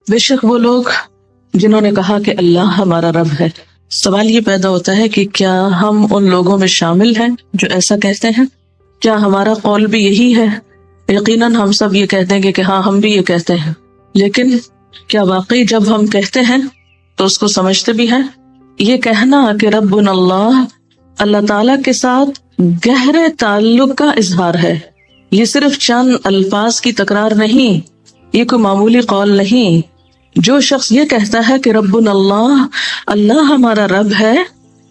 بے شک وہ لوگ جنہوں نے کہا کہ اللہ ہمارا رب ہے، سوال یہ پیدا ہوتا ہے کہ کیا ہم ان لوگوں میں شامل ہیں جو ایسا کہتے ہیں؟ کیا ہمارا قول بھی یہی ہے؟ یقیناً ہم سب یہ کہتے ہیں کہ ہاں ہم بھی یہ کہتے ہیں، لیکن کیا واقعی جب ہم کہتے ہیں تو اس کو سمجھتے بھی ہیں؟ یہ کہنا کہ ربنا اللہ، اللہ تعالیٰ کے ساتھ گہرے تعلق کا اظہار ہے، یہ صرف چند الفاظ کی تکرار نہیں، یہ کوئی معمولی قول نہیں۔ جو شخص یہ کہتا ہے کہ ربنا اللہ، اللہ ہمارا رب ہے،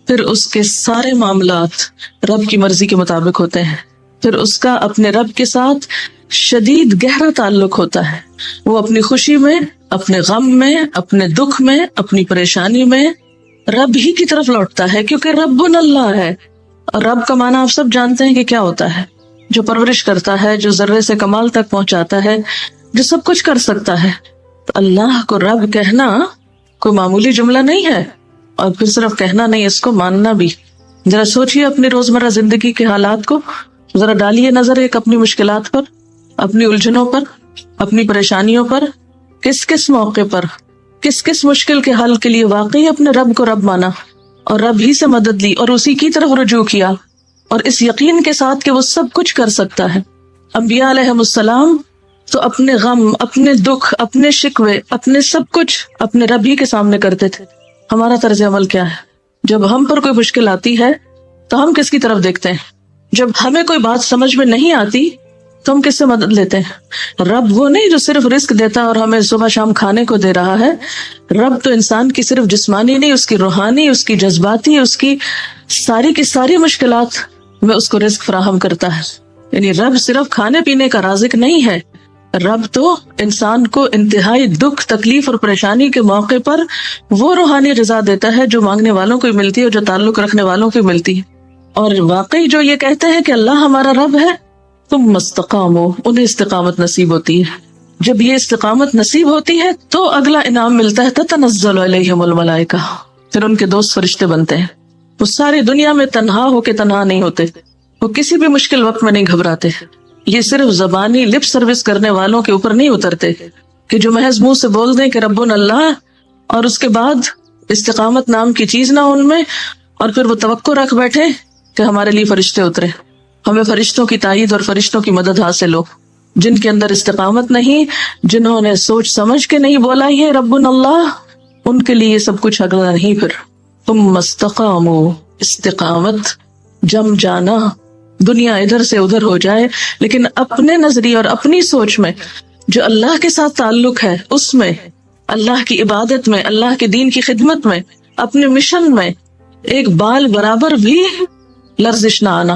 پھر اس کے سارے معاملات رب کی مرضی کے مطابق ہوتے ہیں، پھر اس کا اپنے رب کے ساتھ شدید گہرا تعلق ہوتا ہے، وہ اپنی خوشی میں، اپنے غم میں، اپنے دکھ میں، اپنی پریشانی میں رب ہی کی طرف لوٹتا ہے، کیونکہ ربنا اللہ ہے۔ اور رب کا معنی آپ سب جانتے ہیں کہ کیا ہوتا ہے، جو پرورش کرتا ہے، جو ذرے سے کمال تک پہنچاتا ہے، جو سب کچھ کر سکتا ہے۔ تو اللہ کو رب کہنا کوئی معمولی جملہ نہیں ہے، اور پھر صرف کہنا نہیں، اس کو ماننا بھی۔ ذرا سوچئے اپنی روزمرہ زندگی کے حالات کو، ذرا ڈالیے نظر ایک اپنی مشکلات پر، اپنی الجھنوں پر، اپنی پریشانیوں پر، کس کس موقع پر، کس کس مشکل کے حل کے لیے واقعی اپنے رب کو رب مانا اور رب ہی سے مدد لی اور اسی کی طرف رجوع کیا، اور اس یقین کے ساتھ کہ وہ سب کچھ کر سکتا ہے۔ انبیاء علیہم السلام تو اپنے غم، اپنے دکھ، اپنے شکوے، اپنے سب کچھ اپنے رب ہی کے سامنے کرتے تھے۔ ہمارا طرز عمل کیا ہے؟ جب ہم پر کوئی مشکل آتی ہے تو ہم کس کی طرف دیکھتے ہیں؟ جب ہمیں کوئی بات سمجھ میں نہیں آتی تو ہم کس سے مدد لیتے ہیں؟ رب وہ نہیں جو صرف رزق دیتا اور ہمیں صبح شام کھانے کو دے رہا ہے، رب تو انسان کی صرف جسمانی نہیں، اس کی روحانی، اس کی جذباتی، اس کی ساری کی ساری مشکلات میں اس کو رزق فراہم کرتا ہے۔ یعنی رب صرف کھانے پینے کا رازق نہیں ہے، رب تو انسان کو انتہائی دکھ، تکلیف اور پریشانی کے موقع پر وہ روحانی غذا دیتا ہے جو مانگنے والوں کو ملتی ہے اور جو تعلق رکھنے والوں کو ملتی ہے۔ اور واقعی جو یہ کہتے ہیں کہ اللہ ہمارا رب ہے، تم استقاموا، انہیں استقامت نصیب ہوتی ہے۔ جب یہ استقامت نصیب ہوتی ہے تو اگلا انعام ملتا ہے، تتنزل علیہم الملائکہ، پھر ان کے دوست فرشتے بنتے ہیں۔ وہ ساری دنیا میں تنہا ہو کے تنہا نہیں ہوتے، وہ کسی بھی مشکل وقت میں نہیں گھبراتے۔ یہ صرف زبانی لپ سروس کرنے والوں کے اوپر نہیں اترتے کہ جو محض منہ سے بول دیں کہ ربنا اللہ، اور اس کے بعد استقامت نام کی چیز نہ ان میں، اور پھر وہ توقع رکھ بیٹھے کہ ہمارے لیے فرشتے اترے، ہمیں فرشتوں کی تائید اور فرشتوں کی مدد حاصل ہو۔ جن کے اندر استقامت نہیں، جنہوں نے سوچ سمجھ کے نہیں بولا یہ ربنا اللہ، ان کے لیے یہ سب کچھ اگلا نہیں۔ پھر تم استقاموا، استقامت جم جانا، دنیا ادھر سے ادھر ہو جائے لیکن اپنے نظریے اور اپنی سوچ میں جو اللہ کے ساتھ تعلق ہے، اس میں، اللہ کی عبادت میں، اللہ کے دین کی خدمت میں، اپنے مشن میں ایک بال برابر بھی لرزش نہ آنا،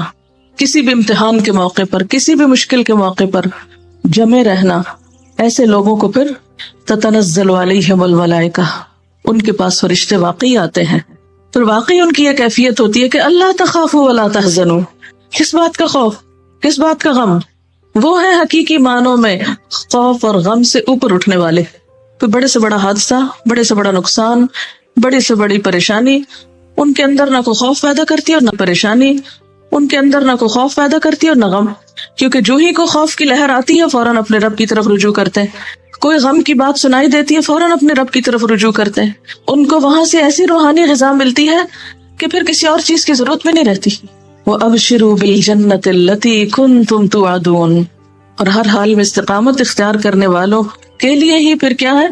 کسی بھی امتحان کے موقع پر، کسی بھی مشکل کے موقع پر جمے رہنا۔ ایسے لوگوں کو پھر تتنزل علیہم الملائکہ، ان کے پاس فرشتے واقعی آتے ہیں۔ پھر واقعی ان کی یہ کیفیت ہوتی ہے کہ اللہ تخافوا ولا تحزنوا، کس بات کا خوف، کس بات کا غم؟ وہ ہیں حقیقی معنوں میں خوف اور غم سے اوپر اٹھنے والے۔ تو بڑے سے بڑا حادثہ، بڑے سے بڑا نقصان، بڑی سے بڑی پریشانی ان کے اندر نہ کوئی خوف پیدا کرتی ہے اور نہ پریشانی، ان کے اندر نہ کوئی خوف پیدا کرتی ہے اور نہ غم، کیونکہ جو ہی کو خوف کی لہر آتی ہے فوراً اپنے رب کی طرف رجوع کرتے ہیں، کوئی غم کی بات سنائی دیتی ہے فوراً اپنے رب کی طرف رجوع کرتے ہیں۔ ان کو وہاں سے ایسی روحانی غذا ملتی ہے کہ پھر کسی اور چیز کی ضرورت بھی نہیں رہتی۔ وَأَبْشِرُوا بِالْجَنَّةِ الَّتِي كُنْتُمْ تُوعَدُونَ، اور ہر حال میں استقامت اختیار کرنے والوں کے لیے ہی پھر کیا ہے؟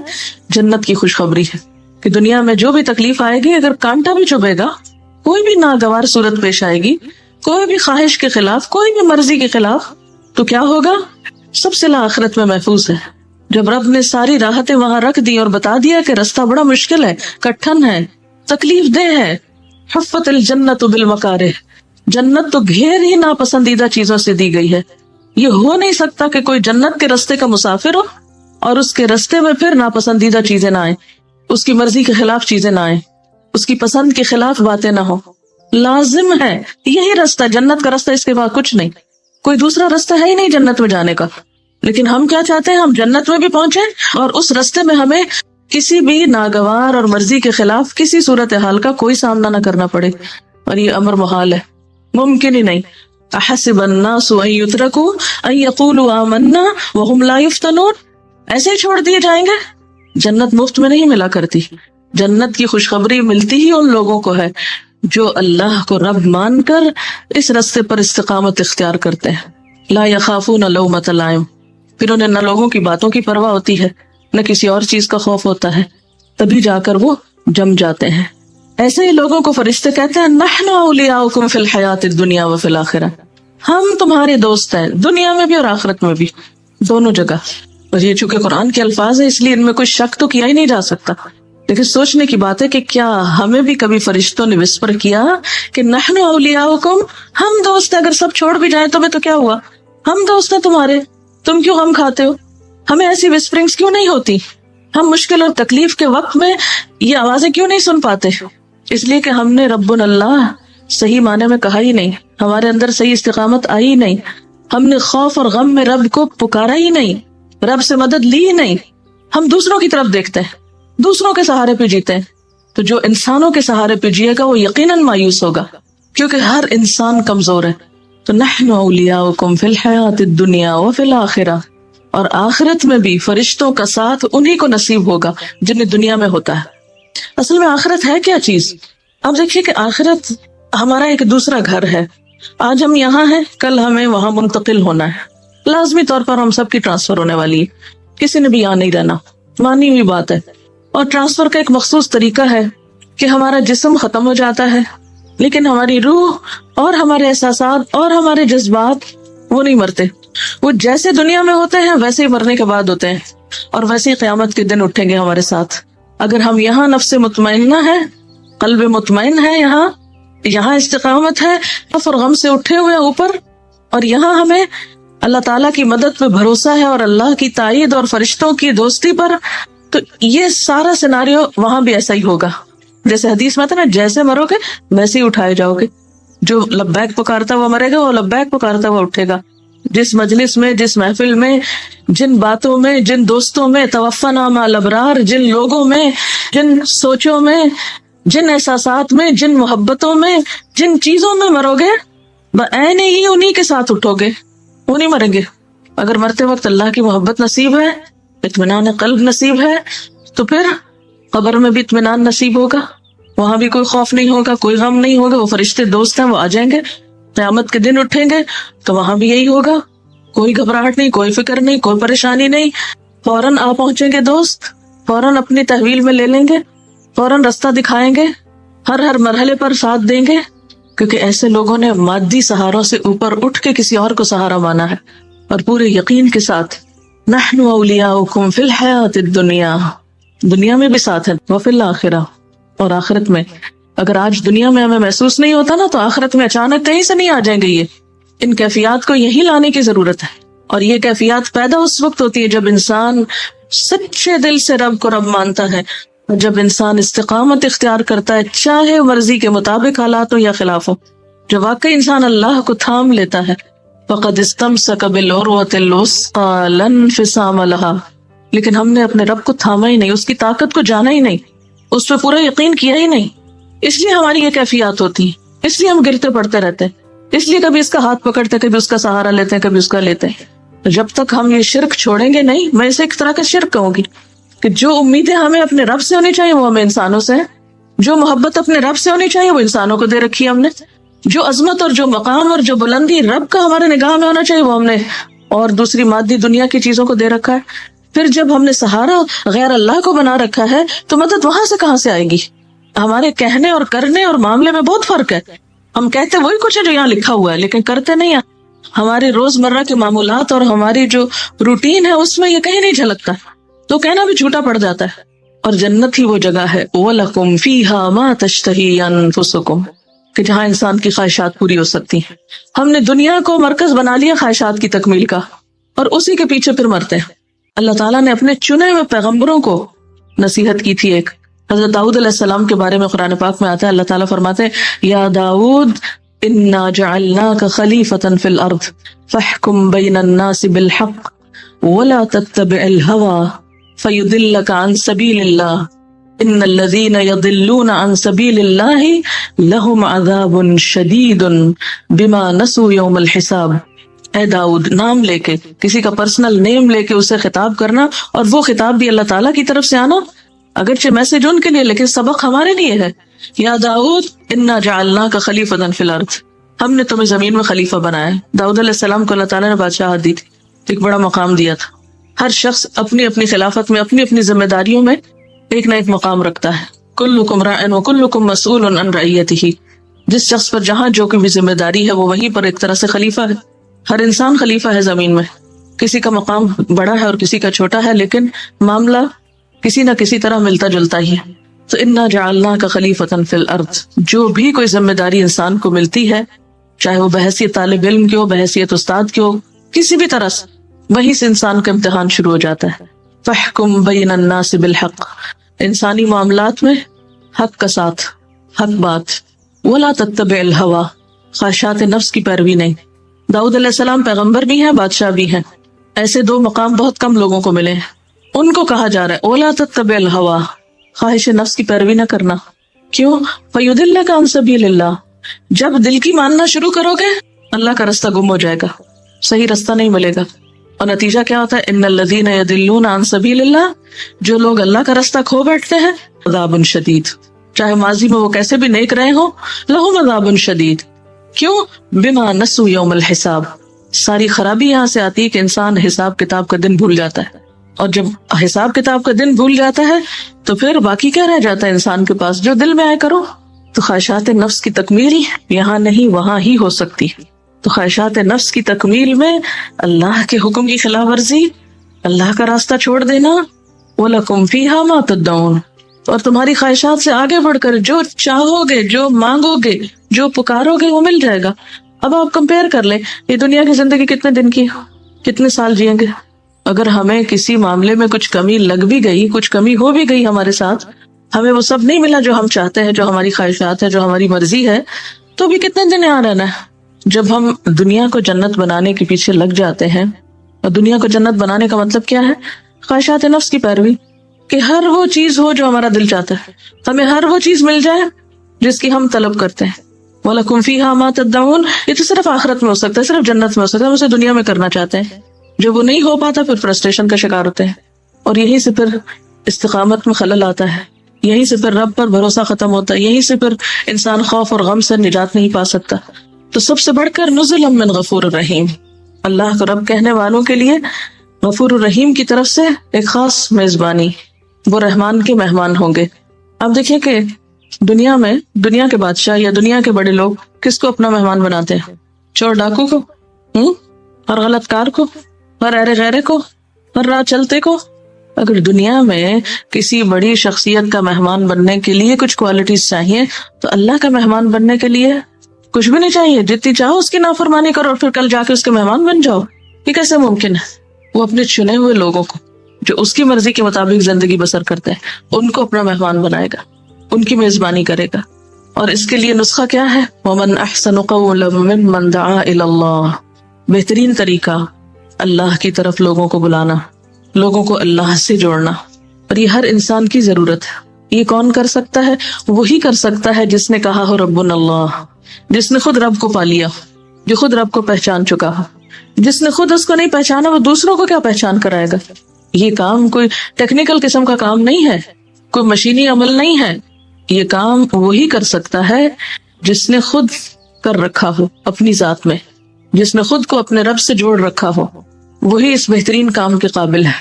جنت کی خوشخبری ہے کہ دنیا میں جو بھی تکلیف آئے گی، اگر کانٹا بھی چبھے گا، کوئی بھی ناگوار صورت پیش آئے گی، کوئی بھی خواہش کے خلاف، کوئی بھی مرضی کے خلاف، تو کیا ہوگا؟ سب سے آخرت میں محفوظ ہے۔ جب رب نے ساری راحتیں وہاں رکھ دی اور بتا دیا کہ رستہ بڑا مشکل ہے، کٹھن ہے، تکلیف دہ ہے، حفت الجنت بالمکارہ، جنت تو گھیر ہی ناپسندیدہ چیزوں سے دی گئی ہے۔ یہ ہو نہیں سکتا کہ کوئی جنت کے رستے کا مسافر ہو اور اس کے رستے میں پھر ناپسندیدہ چیزیں نہ آئیں، اس کی مرضی کے خلاف چیزیں نہ آئیں، اس کی پسند کے خلاف باتیں نہ ہو۔ لازم ہے یہی رستہ، جنت کا رستہ، اس کے بعد کچھ نہیں، کوئی دوسرا رستہ ہے ہی نہیں جنت میں جانے کا۔ لیکن ہم کیا چاہتے ہیں؟ ہم جنت میں بھی پہنچے اور اس رستے میں ہمیں کسی بھی ناگوار اور مرضی کے خلاف کسی صورتحال کا کوئی سامنا نہ کرنا پڑے، اور یہ امر محال ہے، ممکن ہی نہیں۔ احسب الناس ان يتركوا ان يقولوا آمنا وهم لا يفتنون، ایسے ہی چھوڑ دیے جائیں گے جنت مفت میں نہیں ملا کرتی. جنت کی خوشخبری ملتی ہی ان لوگوں کو ہے جو اللہ کو رب مان کر اس راستے پر استقامت اختیار کرتے ہیں. لا یخافون لومۃ لائم، پھر انہیں نہ لوگوں کی باتوں کی پرواہ ہوتی ہے نہ کسی اور چیز کا خوف ہوتا ہے، تبھی جا کر وہ جم جاتے ہیں. ایسے ہی لوگوں کو فرشتے کہتے ہیں نحن اولیاؤکم فی الحیات الدنیا وفی الآخرہ، ہم تمہارے دوست ہیں دنیا میں بھی اور آخرت میں بھی، دونوں جگہ. اور یہ چونکہ قرآن کے الفاظ ہیں اس لیے ان میں کوئی شک تو کیا ہی نہیں جا سکتا. لیکن سوچنے کی بات ہے کہ کیا ہمیں بھی کبھی فرشتوں نے وسپر کیا کہ نحن اولیاؤکم، ہم دوست ہیں، اگر سب چھوڑ بھی جائیں تمہیں تو کیا ہوا، ہم دوست ہیں تمہارے، تم کیوں غم کھاتے ہو. ہمیں ایسی وسپرنگز کیوں نہیں ہوتی، ہم مشکل اور تکلیف کے وقت میں یہ آوازیں کیوں نہیں سن پاتے. اس لیے کہ ہم نے رب اللہ صحیح معنی میں کہا ہی نہیں، ہمارے اندر صحیح استقامت آئی ہی نہیں، ہم نے خوف اور غم میں رب کو پکارا ہی نہیں، رب سے مدد لی ہی نہیں. ہم دوسروں کی طرف دیکھتے ہیں، دوسروں کے سہارے پہ جیتے ہیں. تو جو انسانوں کے سہارے پہ جیے گا وہ یقیناً مایوس ہوگا، کیونکہ ہر انسان کمزور ہے. تو نحن اولیاؤکم فی الحیات الدنیا وفی الآخرہ، اور آخرت میں بھی فرشتوں کا ساتھ انہی کو نصیب ہوگا جنہیں دنیا میں ہوتا ہے. اصل میں آخرت ہے کیا چیز؟ اب دیکھیے کہ آخرت ہمارا ایک دوسرا گھر ہے. آج ہم یہاں ہیں، کل ہمیں وہاں منتقل ہونا ہے، لازمی طور پر ہم سب کی ٹرانسفر ہونے والی ہے، کسی نے بھی یہاں نہیں رہنا، مانی ہوئی بات ہے. اور ٹرانسفر کا ایک مخصوص طریقہ ہے کہ ہمارا جسم ختم ہو جاتا ہے لیکن ہماری روح اور ہمارے احساسات اور ہمارے جذبات وہ نہیں مرتے. وہ جیسے دنیا میں ہوتے ہیں ویسے ہی مرنے کے بعد ہوتے ہیں، اور ویسے ہی قیامت کے دن اٹھیں گے ہمارے ساتھ. اگر ہم یہاں نفس مطمئنہ ہے، قلب مطمئن ہے، یہاں استقامت ہے، خوف اور غم سے اٹھے ہوئے اوپر، اور یہاں ہمیں اللہ تعالیٰ کی مدد پہ بھروسہ ہے اور اللہ کی تائید اور فرشتوں کی دوستی پر، تو یہ سارا سیناریو وہاں بھی ایسا ہی ہوگا. جیسے حدیث میں تھا نا، جیسے مرو گے ویسے ہی اٹھائے جاؤ گے. جو لبیک پکارتا ہوا مرے گا وہ لبیک پکارتا ہوا اٹھے گا. جس مجلس میں، جس محفل میں، جن باتوں میں، جن دوستوں میں، توفنا مع الابرار، جن لوگوں میں، جن سوچوں میں، جن احساسات میں، جن محبتوں میں، جن چیزوں میں مرو گے بعین ہی انہی کے ساتھ اٹھو گے، وہ نہیں مریں گے. اگر مرتے وقت اللہ کی محبت نصیب ہے، اطمینان قلب نصیب ہے، تو پھر قبر میں بھی اطمینان نصیب ہوگا، وہاں بھی کوئی خوف نہیں ہوگا، کوئی غم نہیں ہوگا. وہ فرشتے دوست ہیں، وہ آ جائیں گے. قیامت کے دن اٹھیں گے تو وہاں بھی یہی ہوگا، کوئی گھبراہٹ نہیں، کوئی فکر نہیں، کوئی پریشانی نہیں. فوراً آ پہنچیں گے دوست، فوراً اپنی تحویل میں لے لیں گے، فوراً رستہ دکھائیں گے، ہر مرحلے پر ساتھ دیں گے. کیونکہ ایسے لوگوں نے مادی سہاروں سے اوپر اٹھ کے کسی اور کو سہارا مانا ہے، اور پورے یقین کے ساتھ نحن اولیاؤکم فی الحیات الدنیا، دنیا میں بھی ساتھ ہے، وفی الآخرہ، اور آخرت میں. اگر آج دنیا میں ہمیں محسوس نہیں ہوتا نا تو آخرت میں اچانک کہیں سے نہیں آ جائیں گے. ان کیفیات کو یہی لانے کی ضرورت ہے. اور یہ کیفیات پیدا اس وقت ہوتی ہے جب انسان سچے دل سے رب کو رب مانتا ہے، جب انسان استقامت اختیار کرتا ہے، چاہے مرضی کے مطابق حالات ہو یا خلاف ہو. جب واقعی انسان اللہ کو تھام لیتا ہے، فقد استمسک بالعروۃ الوثقی لا انفصام لها، لیکن ہم نے اپنے رب کو تھاما ہی نہیں، اس کی طاقت کو جانا ہی نہیں، اس پہ پورا یقین کیا ہی نہیں. اس لیے ہماری یہ کیفیات ہوتی ہیں، اس لیے ہم گرتے پڑتے رہتے ہیں، اس لیے کبھی اس کا ہاتھ پکڑتے، کبھی اس کا سہارا لیتے ہیں، کبھی اس کا لیتے ہیں. جب تک ہم یہ شرک چھوڑیں گے نہیں، میں اسے ایک طرح کا شرک کہوں گی کہ جو امیدیں ہمیں اپنے رب سے ہونی چاہیے وہ ہمیں انسانوں سے، جو محبت اپنے رب سے ہونی چاہیے وہ انسانوں کو دے رکھی ہے ہم نے، جو عظمت اور جو مقام اور جو بلندی رب کا ہمارے نگاہ میں ہونا چاہیے وہ ہم نے اور دوسری مادی دنیا کی چیزوں کو دے رکھا ہے. پھر جب ہم نے سہارا غیر اللہ کو بنا رکھا ہے تو مدد وہاں سے کہاں سے آئے گی؟ ہمارے کہنے اور کرنے اور معاملے میں بہت فرق ہے. ہم کہتے وہی کچھ ہے جو یہاں لکھا ہوا ہے لیکن کرتے نہیں ہیں. ہمارے روزمرہ کے معمولات اور ہماری جو روٹین ہے اس میں یہ کہیں نہیں جھلکتا، تو کہنا بھی جھوٹا پڑ جاتا ہے. اور جنت ہی وہ جگہ ہے وَلَكُمْ فِيهَا مَا تَشْتَهِي أَنفُسُكُمْ، کہ جہاں انسان کی خواہشات پوری ہو سکتی ہیں. ہم نے دنیا کو مرکز بنا لیا خواہشات کی تکمیل کا، اور اسی کے پیچھے پھر مرتے ہیں. اللہ تعالیٰ نے اپنے چنے ہوئے پیغمبروں کو نصیحت کی تھی. ایک حضرت داؤد علیہ السلام کے بارے میں قرآن پاک میں آتا ہے، اللہ تعالیٰ فرماتے ہیں یا داؤد انا جعلناک خلیفۃ فی الارض فاحکم بین الناس بالحق ولا تتبع الهوى فیضلک عن سبیل اللہ ان الذین یضلون عن سبیل اللہ لهم عذاب شدید بما نسوا یوم الحساب. اے داؤد، نام لے کے، کسی کا پرسنل نیم لے کے اسے خطاب کرنا، اور وہ خطاب بھی اللہ تعالیٰ کی طرف سے آنا، اگرچہ میسج ان کے لیے لیکن سبق ہمارے لیے ہے. یا داؤد انا جعلناک خلیفۃ فی الارض، ہم نے تمہیں زمین میں خلیفہ بنایا. داؤد علیہ السلام کو اللہ تعالیٰ نے بادشاہت دی تھی، ایک بڑا مقام دیا تھا. ہر شخص اپنی اپنی خلافت میں اپنی اپنی ذمہ داریوں میں ایک نہ ایک مقام رکھتا ہے. کلکم راع وکلکم مسئول عن رعیتہ، جس شخص پر جہاں جو بھی ذمہ داری ہے وہ وہیں پر ایک طرح سے خلیفہ ہے. ہر انسان خلیفہ ہے زمین میں، کسی کا مقام بڑا ہے اور کسی کا چھوٹا ہے، لیکن معاملہ کسی نہ کسی طرح ملتا جلتا ہی ہے. تو انا جعلناک خلیفۃ فی الارض، جو بھی کوئی ذمہ داری انسان کو ملتی ہے، چاہے وہ بحیثیت طالب علم کی ہو، بحیثیت استاد کی ہو، کسی بھی طرح سے، وہیں سے انسان کا امتحان شروع ہو جاتا ہے. فاحکم بین الناس بالحق، انسانی معاملات میں حق کا ساتھ، حق بات. ولا تتبع الہوی، خواہشات نفس کی پیروی نہیں. داؤد علیہ السلام پیغمبر بھی ہیں، بادشاہ بھی ہیں. ایسے دو مقام بہت کم لوگوں کو ملے ہیں. ان کو کہا جا رہا ہے ولا تتبع الہوی، خواہش نفس کی پیروی نہ کرنا. کیوں؟ فیضلک عن سبیل اللہ، جب دل کی ماننا شروع کرو گے اللہ کا رستہ گم ہو جائے گا، صحیح رستہ نہیں ملے گا. اور نتیجہ کیا ہوتا ہے؟ ان الذین یضلون عن سبیل اللہ، جو لوگ اللہ کا رستہ کھو بیٹھتے ہیں، عذاب شدید، چاہے ماضی میں وہ کیسے بھی نیک رہے ہوں، لہم عذاب شدید. کیوں؟ بما نسوا یوم الحساب. ساری خرابی یہاں سے آتی ہے کہ انسان حساب کتاب کا دن بھول جاتا ہے، اور جب حساب کتاب کا دن بھول جاتا ہے تو پھر باقی کیا رہ جاتا ہے انسان کے پاس؟ جو دل میں آئے کرو. تو خواہشات نفس کی تکمیل یہاں نہیں وہاں ہی ہو سکتی. تو خواہشات نفس کی تکمیل میں اللہ کے حکم کی خلاف ورزی، اللہ کا راستہ چھوڑ دینا. وَلَكُمْ فِيهَا مَا تَدَّعُونَ، اور تمہاری خواہشات سے آگے بڑھ کر جو چاہو گے، جو مانگو گے، جو پکارو گے وہ مل جائے گا. اب آپ کمپیئر کر لیں، یہ دنیا کی زندگی کتنے دن کی، کتنے سال جئیں گے. اگر ہمیں کسی معاملے میں کچھ کمی لگ بھی گئی، کچھ کمی ہو بھی گئی ہمارے ساتھ، ہمیں وہ سب نہیں ملا جو ہم چاہتے ہیں، جو ہماری خواہشات ہے، جو ہماری مرضی ہے، تو بھی کتنے دن یہاں رہنا ہے. جب ہم دنیا کو جنت بنانے کے پیچھے لگ جاتے ہیں، اور دنیا کو جنت بنانے کا مطلب کیا ہے؟ خواہشات نفس کی پیروی، کہ ہر وہ چیز ہو جو ہمارا دل چاہتا ہے، ہمیں ہر وہ چیز مل جائے جس کی ہم طلب کرتے ہیں. وَلَكُمْ فِيهَا مَا تَدَّعُونَ، یہ تو صرف آخرت میں ہو سکتا ہے، صرف جنت میں ہو سکتا ہے. ہم اسے دنیا میں کرنا چاہتے ہیں، جب وہ نہیں ہو پاتا پھر فرسٹریشن کا شکار ہوتے ہیں، اور یہیں سے پھر استقامت میں خلل آتا ہے، یہیں سے پھر رب پر بھروسہ ختم ہوتا ہے، یہیں سے پھر انسان خوف اور غم سے نجات نہیں پا سکتا. تو سب سے بڑھ کر نزلا من غفور الرحیم، اللہ کو رب کہنے والوں کے لیے غفور الرحیم کی طرف سے ایک خاص میزبانی، وہ رحمان کے مہمان ہوں گے. اب دیکھیں کہ دنیا میں دنیا کے بادشاہ یا دنیا کے بڑے لوگ کس کو اپنا مہمان بناتے ہیں؟ چور ڈاکو کو، اور غلط کار کو، اور ایرے غیرے کو، اور راہ چلتے کو. اگر دنیا میں کسی بڑی شخصیت کا مہمان بننے کے لیے کچھ کوالٹیز چاہیے، تو اللہ کا مہمان بننے کے لیے کچھ بھی نہیں چاہیے. جتنی چاہو اس کی نافرمانی کرو اور پھر کل جا کے اس کے مہمان بن جاؤ. یہ کیسے ممکن ہے؟ وہ اپنے چنے ہوئے لوگوں کو جو اس کی مرضی کے مطابق زندگی بسر کرتے ہیں، ان کو اپنا مہمان بنائے گا، ان کی میزبانی کرے گا. اور اس کے لیے نسخہ کیا ہے؟ وَمَنْ أَحْسَنُ قَوْلًا مِّمَّنْ دَعَا إِلَى اللَّهِ، بہترین طریقہ اللہ کی طرف لوگوں کو بلانا، لوگوں کو اللہ سے جوڑنا. اور یہ ہر انسان کی ضرورت ہے. یہ کون کر سکتا ہے؟ وہی کر سکتا ہے جس نے کہا ہو ربنا اللہ، جس نے خود رب کو پا لیا، جو خود رب کو پہچان چکا ہو. جس نے خود اس کو نہیں پہچانا وہ دوسروں کو کیا پہچان کرائے گا؟ یہ کام کوئی ٹیکنیکل قسم کا کام نہیں ہے، کوئی مشینی عمل نہیں ہے. یہ کام وہی کر سکتا ہے جس نے خود کر رکھا ہو اپنی ذات میں، جس نے خود کو اپنے رب سے جوڑ رکھا ہو، وہی اس بہترین کام کے قابل ہے.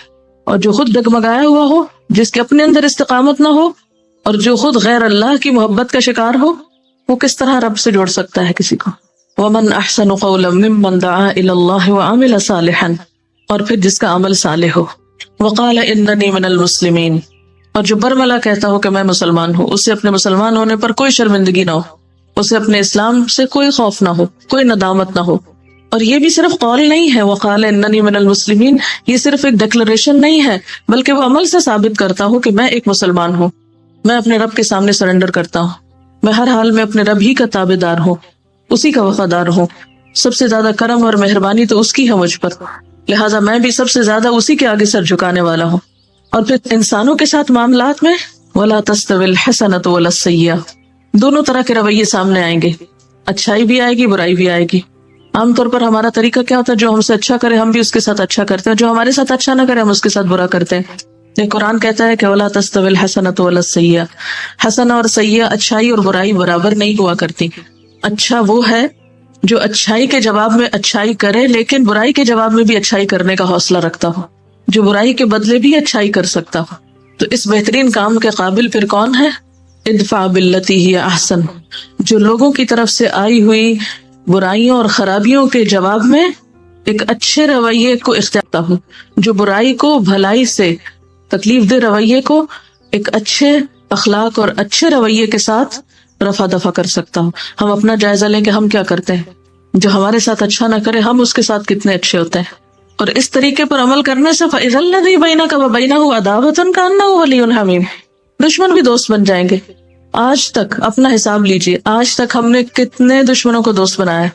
اور جو خود ڈگمگایا ہوا ہو، جس کے اپنے اندر استقامت نہ ہو، اور جو خود غیر اللہ کی محبت کا شکار ہو، وہ کس طرح رب سے جوڑ سکتا ہے کسی کو؟ وَمَنْ أَحْسَنُ قَوْلًا مِّمَّنْ دَعَا إِلَى اللَّهِ وَعَمِلَ صَالِحًا، اور پھر جس کا عمل صالح ہو. وَقَالَ إِنَّنِي مِنَ الْمُسْلِمِينَ، اور جو برملا کہتا ہو کہ میں مسلمان ہوں، اسے اپنے مسلمان ہونے پر کوئی شرمندگی نہ ہو، اسے اپنے اسلام سے کوئی خوف نہ ہو، کوئی ندامت نہ ہو. اور یہ بھی صرف قول نہیں ہے، وقال اننی من المسلمین، یہ صرف ایک ڈکلریشن نہیں ہے، بلکہ وہ عمل سے ثابت کرتا ہوں کہ میں ایک مسلمان ہوں، میں اپنے رب کے سامنے سرنڈر کرتا ہوں، میں ہر حال میں اپنے رب ہی کا تابع دار ہوں، اسی کا وفادار ہوں. سب سے زیادہ کرم اور مہربانی تو اس کی ہے مجھ پر، لہٰذا میں بھی سب سے زیادہ اسی کے آگے سر جھکانے والا ہوں. اور پھر انسانوں کے ساتھ معاملات میں وَلَا تَسْتَوِي الْحَسَنَةُ وَلَا السَّيِّئَةُ، دونوں طرح کے رویے سامنے آئیں گے، اچھائی بھی آئے گی، برائی بھی آئے گی. عام طور پر ہمارا طریقہ کیا ہوتا ہے، جو ہم سے اچھا کرے ہم بھی اس کے ساتھ اچھا کرتے ہیں، جو ہمارے ساتھ اچھا نہ کرے ہم اس کے ساتھ برا کرتے ہیں۔ یہ قرآن کہتا ہے کہ وَلَا تَسْتَوِي الْحَسَنَةُ وَلَا السَّيِّئَةُ، حسنہ اور سیئہ، اچھائی اور برائی برابر نہیں ہوا کرتی۔ اچھا وہ ہے جو اچھائی کے جواب میں اچھائی کرے لیکن برائی کے جواب میں بھی اچھائی کرنے کا حوصلہ رکھتا ہو، جو برائی کے بدلے بھی اچھائی کر سکتا ہو۔ تو اس بہترین کام کے قابل پھر کون ہے؟ ادفع باللتی ہی احسن، جو لوگوں کی طرف سے آئی ہوئی برائیوں اور خرابیوں کے جواب میں ایک اچھے رویے کو اختیار کرتا ہوں، جو برائی کو بھلائی سے، تکلیف دہ رویے کو ایک اچھے اخلاق اور اچھے رویے کے ساتھ رفع دفع کر سکتا ہوں۔ ہم اپنا جائزہ لیں کہ ہم کیا کرتے ہیں، جو ہمارے ساتھ اچھا نہ کرے ہم اس کے ساتھ کتنے اچھے ہوتے ہیں۔ اور اس طریقے پر عمل کرنے سے فَإِذَا الَّذِي بَيْنَكَ وَبَيْنَهُ عَدَاوَةٌ كَأَنَّهُ وَلِيٌّ حَمِيمٌ، دشمن بھی دوست بن جائیں گے۔ آج تک اپنا حساب لیجئے، آج تک ہم نے کتنے دشمنوں کو دوست بنایا ہے،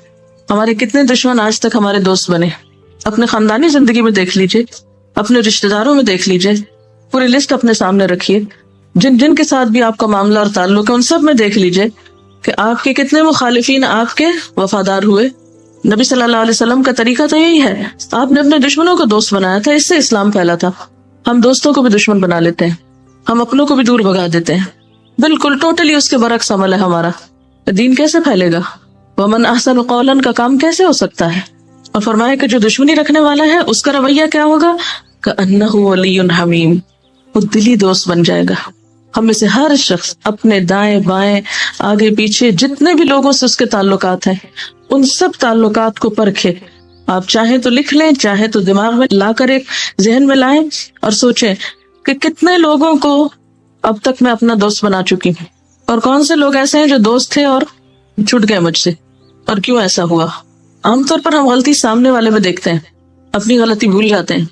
ہمارے کتنے دشمن آج تک ہمارے دوست بنے۔ اپنے خاندانی زندگی میں دیکھ لیجئے، اپنے رشتہ داروں میں دیکھ لیجئے، پوری لسٹ اپنے سامنے رکھیے، جن جن کے ساتھ بھی آپ کا معاملہ اور تعلق ہے ان سب میں دیکھ لیجئے کہ آپ کے کتنے مخالفین آپ کے وفادار ہوئے۔ نبی صلی اللہ علیہ وسلم کا طریقہ تو یہی ہے، آپ نے اپنے دشمنوں کو دوست بنایا تھا، اس سے اسلام پھیلا تھا۔ ہم دوستوں کو بھی دشمن بنا لیتے ہیں، ہم اپنوں کو بھی دور بھگا دیتے ہیں، بالکل ٹوٹلی اس کے برعکس عمل ہے ہمارا۔ دین کیسے پھیلے گا؟ ومن احسن قولا کا کام کیسے ہو سکتا ہے؟ اور فرمایا کہ جو دشمنی رکھنے والا ہے اس کا رویہ کیا ہوگا؟ کأنہ ولی حمیم، وہ دلی دوست بن جائے گا۔ ہم میں سے ہر شخص اپنے دائیں بائیں آگے پیچھے جتنے بھی لوگوں سے اس کے تعلقات ہیں ان سب تعلقات کو پرکھے۔ آپ چاہیں تو لکھ لیں، چاہے تو دماغ میں لا کر ایک ذہن میں لائیں اور سوچیں کہ کتنے لوگوں کو اب تک میں اپنا دوست بنا چکی ہوں، اور کون سے لوگ ایسے ہیں جو دوست تھے اور چھوٹ گئے مجھ سے، اور کیوں ایسا ہوا۔ عام طور پر ہم غلطی سامنے والے میں دیکھتے ہیں، اپنی غلطی بھول جاتے ہیں،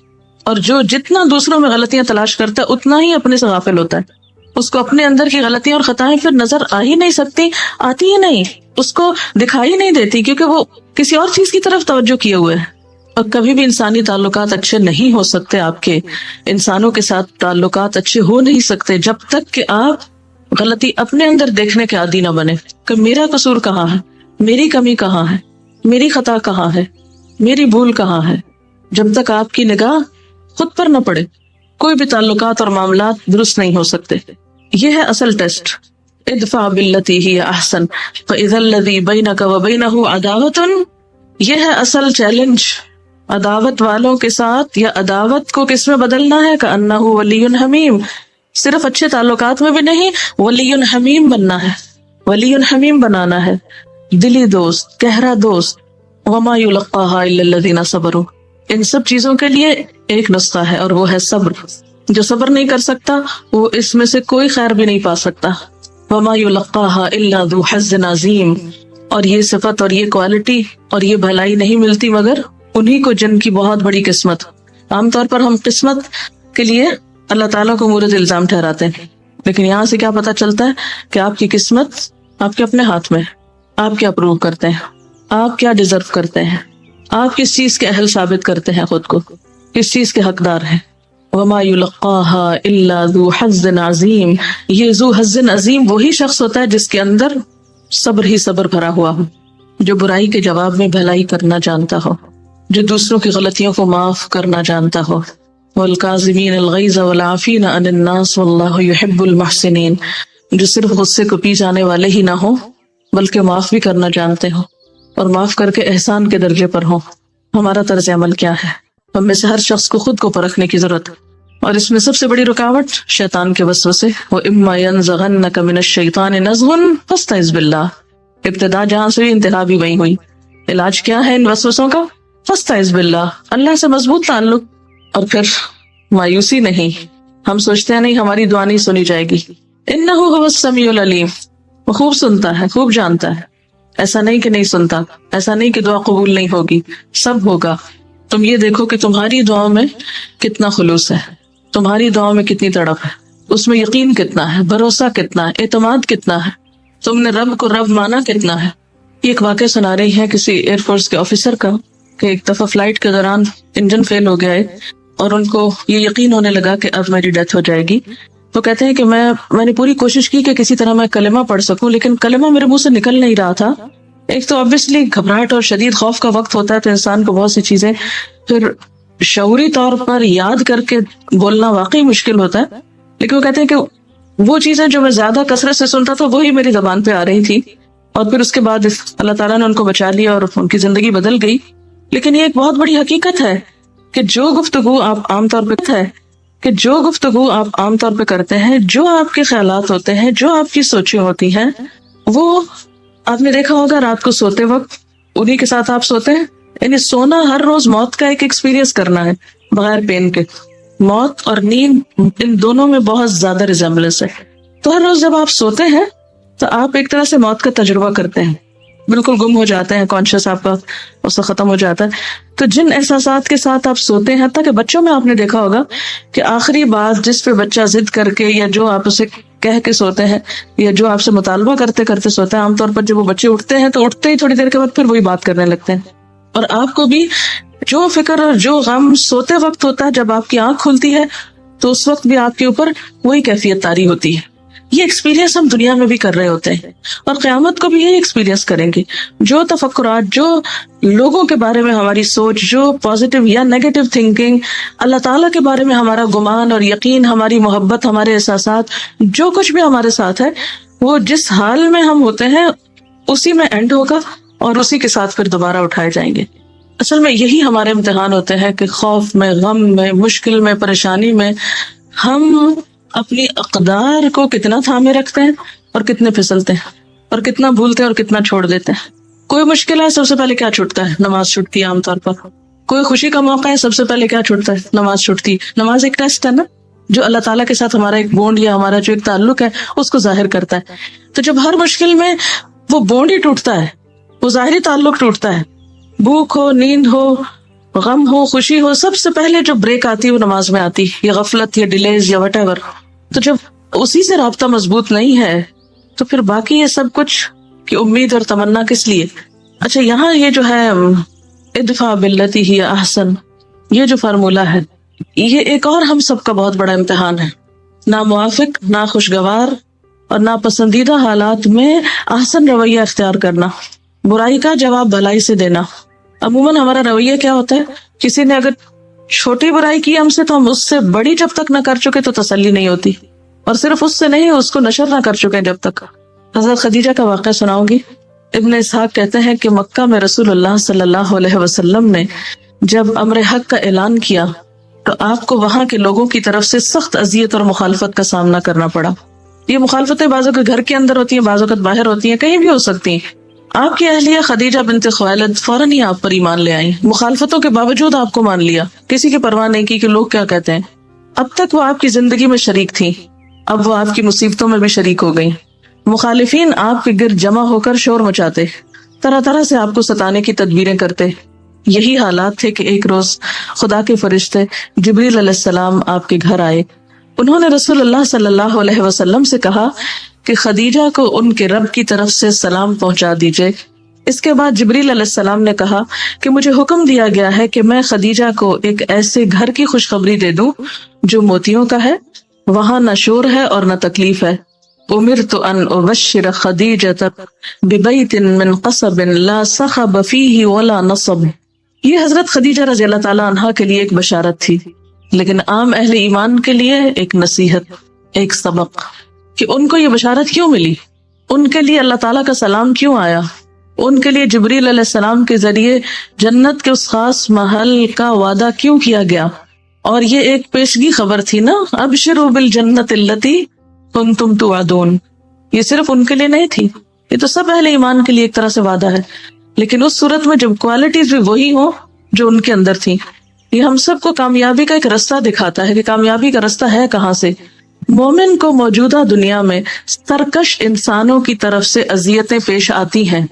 اور جو جتنا دوسروں میں غلطیاں تلاش کرتا ہے اتنا ہی اپنے سے غافل ہوتا ہے۔ اس کو اپنے اندر کی غلطیاں اور خطائیں پھر نظر آ ہی نہیں سکتی، آتی ہی نہیں، اس کو دکھائی نہیں دیتی، کیونکہ وہ کسی اور چیز کی طرف توجہ کیے ہوئے ہے۔ اور کبھی بھی انسانی تعلقات اچھے نہیں ہو سکتے، آپ کے انسانوں کے ساتھ تعلقات اچھے ہو نہیں سکتے جب تک کہ آپ غلطی اپنے اندر دیکھنے کے عادی نہ بنے کہ میرا قصور کہاں ہے، میری کمی کہاں ہے، میری خطا کہاں ہے، میری بھول کہاں ہے۔ جب تک آپ کی نگاہ خود پر نہ پڑے کوئی بھی تعلقات اور معاملات درست نہیں ہو سکتے۔ یہ ہے اصل ٹیسٹ، ادفع باللتی ہی احسن فاذا الذی بینک وبینہ عداوۃ، یہ ہے اصل چیلنج۔ عداوت والوں کے ساتھ یا عداوت کو کس میں بدلنا ہے؟ کأنہ ولی حمیم، صرف اچھے تعلقات میں بھی نہیں، ولی حمیم بننا ہے، ولی حمیم بنانا ہے، دلی دوست، گہرا دوست۔ وما یلقاها الا الذین صبروا، ان سب چیزوں کے لیے ایک نسخہ ہے اور وہ ہے صبر۔ جو صبر نہیں کر سکتا وہ اس میں سے کوئی خیر بھی نہیں پا سکتا۔ وما یلقاها الا ذو حظ عظیم، اور یہ صفت اور یہ کوالٹی اور یہ بھلائی نہیں ملتی مگر انہی کو جن کی بہت بڑی قسمت۔ عام طور پر ہم قسمت کے لیے اللہ تعالیٰ کو مورد الزام ٹھہراتے ہیں، لیکن یہاں سے کیا پتا چلتا ہے کہ آپ کی قسمت آپ کے اپنے ہاتھ میں، آپ کیا پروو کرتے ہیں، آپ کیا ڈیزرو کرتے ہیں، آپ کس چیز کے اہل ثابت کرتے ہیں خود کو، کس چیز کے حقدار ہیں۔ وما یلقاها الا ذو حظ عظیم، یہ ذو حظ عظیم وہی شخص ہوتا ہے جس کے اندر صبر ہی صبر بھرا ہوا ہو، جو برائی کے جواب میں بھلائی کرنا جانتا ہو، جو دوسروں کی غلطیوں کو معاف کرنا جانتا ہو۔ والکاظمین الغیظ والعافین عن الناس واللہ یحب المحسنین، جو صرف غصے کو پی جانے والے ہی نہ ہو بلکہ معاف بھی کرنا جانتے ہو اور معاف کر کے احسان کے درجے پر ہو۔ ہمارا طرز عمل کیا ہے؟ ہم میں سے ہر شخص کو خود کو پرکھنے کی ضرورت ہے، اور اس میں سب سے بڑی رکاوٹ شیطان کے وسوسے۔ وَإِمَّا يَنزَغَنَّكَ مِنَ الشَّيْطَانِ نَزْغٌ فَاسْتَعِذْ بِاللَّهِ، ابتدا جہاں سے ہوئی انتہا بھی وہیں ہوئی۔ علاج کیا ہے ان وسوسوں کا؟ فاستعذ باللہ، اللہ سے مضبوط تعلق۔ اور پھر مایوسی نہیں، ہم سوچتے ہیں نہیں ہماری دعا نہیں سنی جائے گی، انہ هو السمیع العلیم، وہ خوب سنتا ہے، خوب جانتا ہے۔ ایسا نہیں کہ نہیں سنتا، ایسا نہیں کہ دعا قبول نہیں ہوگی، سب ہوگا۔ تم یہ دیکھو کہ تمہاری دعاؤں میں کتنا خلوص ہے، تمہاری دعاؤں میں کتنی تڑپ ہے، اس میں یقین کتنا ہے، بھروسہ کتنا ہے، اعتماد کتنا ہے، تم نے رب کو رب مانا کتنا ہے۔ یہ ایک واقعہ سنا رہی ہے کسی ایئر فورس کے آفیسر کا کہ ایک دفعہ فلائٹ کے دوران انجن فیل ہو گیا ہے اور ان کو یہ یقین ہونے لگا کہ اب میری ڈیتھ ہو جائے گی۔ تو کہتے ہیں کہ میں نے پوری کوشش کی کہ کسی طرح میں کلمہ پڑھ سکوں، لیکن کلمہ میرے منہ سے نکل نہیں رہا تھا، ایک تو obviously گھبراہٹ اور شدید خوف کا وقت ہوتا ہے تو انسان کو بہت سی چیزیں پھر شعوری طور پر یاد کر کے بولنا واقعی مشکل ہوتا ہے، لیکن وہ کہتے ہیں کہ وہ چیزیں جو میں زیادہ کثرت سے سنتا تھا وہی میری زبان پہ آ رہی تھی، اور پھر اس کے بعد اللہ تعالیٰ نے ان کو بچا لیا اور ان کی زندگی بدل گئی۔ لیکن یہ ایک بہت بڑی حقیقت ہے کہ جو گفتگو آپ عام طور پہ کرتے ہیں، جو آپ کے خیالات ہوتے ہیں، جو آپ کی سوچیں ہوتی ہیں، وہ آپ نے دیکھا ہوگا رات کو سوتے وقت انہی کے ساتھ آپ سوتے ہیں۔ یعنی سونا ہر روز موت کا ایک ایکسپیرینس کرنا ہے بغیر پین کے۔ موت اور نیند ان دونوں میں بہت زیادہ ریزمبلنس ہے۔ تو ہر روز جب آپ سوتے ہیں تو آپ ایک طرح سے موت کا تجربہ کرتے ہیں، بالکل گم ہو جاتے ہیں، کانشیس آپ کا اس سے ختم ہو جاتا ہے۔ تو جن احساسات کے ساتھ آپ سوتے ہیں، حتیٰ کہ بچوں میں آپ نے دیکھا ہوگا کہ آخری بات جس پہ بچہ ضد کر کے یا جو آپ اسے کہہ کے سوتے ہیں یا جو آپ سے مطالبہ کرتے کرتے سوتے ہیں، عام طور پر جب وہ بچے اٹھتے ہیں تو اٹھتے ہی تھوڑی دیر کے بعد پھر وہی بات کرنے لگتے ہیں۔ اور آپ کو بھی جو فکر اور جو غم سوتے وقت ہوتا ہے، جب آپ کی آنکھ کھلتی ہے تو اس وقت بھی آپ کے اوپر وہی کیفیت طاری ہوتی ہے۔ یہ ایکسپیرینس ہم دنیا میں بھی کر رہے ہوتے ہیں اور قیامت کو بھی یہی ایکسپیرینس کریں گے۔ جو تفکرات، جو لوگوں کے بارے میں ہماری سوچ، جو پازیٹیو یا نیگیٹو تھنکنگ، اللہ تعالیٰ کے بارے میں ہمارا گمان اور یقین، ہماری محبت، ہمارے احساسات، جو کچھ بھی ہمارے ساتھ ہے، وہ جس حال میں ہم ہوتے ہیں اسی میں اینڈ ہوگا اور اسی کے ساتھ پھر دوبارہ اٹھائے جائیں گے۔ اصل میں یہی ہمارے امتحان ہوتے ہیں کہ خوف میں، غم میں، مشکل میں، پریشانی میں ہم اپنی اقدار کو کتنا تھامے رکھتے ہیں اور کتنے پھسلتے ہیں اور کتنا بھولتے ہیں اور کتنا چھوڑ دیتے ہیں۔ کوئی مشکل ہے، سب سے پہلے کیا چھوٹتا ہے؟ نماز چھوٹتی ہے عام طور پر۔ کوئی خوشی کا موقع ہے، سب سے پہلے کیا چھوٹتا ہے؟ نماز چھوٹتی ہے۔ نماز ایک ٹیسٹ ہے نا، جو اللہ تعالیٰ کے ساتھ ہمارا ایک بونڈ یا ہمارا جو ایک تعلق ہے اس کو ظاہر کرتا ہے۔ تو جب ہر مشکل میں وہ بونڈ ہی ٹوٹتا ہے، وہ ظاہری تعلق ٹوٹتا ہے، بھوک ہو، نیند ہو، غم ہو، خوشی ہو، سب سے پہلے جو بریک آتی ہے وہ نماز میں آتی ہے، یا غفلت یا ڈیلیز یا وٹ ایور۔ تو جب اسی سے رابطہ مضبوط نہیں ہے تو پھر باقی یہ سب کچھ کی امید اور تمنا کس لیے؟ اچھا، یہاں یہ جو ہے ادفع باللتی ہی احسن، یہ جو فارمولہ ہے، یہ ایک اور ہم سب کا بہت بڑا امتحان ہے۔ ناموافق، ناخوشگوار اور ناپسندیدہ حالات میں احسن رویہ اختیار کرنا، برائی کا جواب بھلائی سے دینا۔ عموماً ہمارا رویہ کیا ہوتا ہے؟ کسی نے اگر چھوٹی برائی کی ہم سے تو ہم اس سے بڑی جب تک نہ کر چکے تو تسلی نہیں ہوتی، اور صرف اس سے نہیں، اس کو نشر نہ کر چکے جب تک۔ حضرت خدیجہ کا واقعہ سناؤں گی۔ ابن اسحاق کہتے ہیں کہ مکہ میں رسول اللہ صلی اللہ علیہ وسلم نے جب امر حق کا اعلان کیا تو آپ کو وہاں کے لوگوں کی طرف سے سخت اذیت اور مخالفت کا سامنا کرنا پڑا۔ یہ مخالفتیں بعضوں کے گھر کے اندر ہوتی ہیں، بعضوں کے باہر ہوتی ہیں، کہیں بھی ہو سکتی ہیں۔ آپ کی اہلیہ خدیجہ بنت خویلد فوراً ہی آپ پر ایمان لے آئیں، مخالفتوں کے باوجود آپ کو مان لیا، کسی کی پرواہ نہیں کی کہ لوگ کیا کہتے ہیں۔ اب تک وہ آپ کی زندگی میں شریک تھی، اب وہ آپ کی مصیبتوں میں بھی شریک ہو گئی۔ مخالفین آپ کے گرد جمع ہو کر شور مچاتے، طرح طرح سے آپ کو ستانے کی تدبیریں کرتے۔ یہی حالات تھے کہ ایک روز خدا کے فرشتے جبریل علیہ السلام آپ کے گھر آئے۔ انہوں نے رسول اللہ صلی اللہ علیہ وسلم سے کہا کہ خدیجہ کو ان کے رب کی طرف سے سلام پہنچا دیجئے۔ اس کے بعد جبریل علیہ السلام نے کہا کہ مجھے حکم دیا گیا ہے کہ میں خدیجہ کو ایک ایسے گھر کی خوشخبری دے دوں جو موتیوں کا ہے، وہاں نہ شور ہے اور نہ تکلیف ہے۔ امرت ان ابشر خدیجہ ببیت من قصب لا صخب فیہ ولا نصب۔ یہ حضرت خدیجہ رضی اللہ تعالی عنہا کے لیے ایک بشارت تھی، لیکن عام اہل ایمان کے لیے ایک نصیحت، ایک سبق کہ ان کو یہ بشارت کیوں ملی، ان کے لیے اللہ تعالیٰ کا سلام کیوں آیا، ان کے لیے جبریل علیہ السلام کے ذریعے جنت کے اس خاص محل کا وعدہ کیوں کیا گیا۔ اور یہ ایک پیشگی خبر تھی نا، ابشروا بالجنت التی کنتم توعدون۔ یہ صرف ان کے لیے نہیں تھی، یہ تو سب اہل ایمان کے لیے ایک طرح سے وعدہ ہے، لیکن اس صورت میں جب کوالٹیز بھی وہی ہوں جو ان کے اندر تھی۔ یہ ہم سب کو کامیابی کا ایک رستہ دکھاتا ہے کہ کامیابی کا رستہ ہے کہاں سے۔ مومن کو موجودہ دنیا میں سرکش انسانوں کی طرف سے اذیتیں پیش آتی ہیں،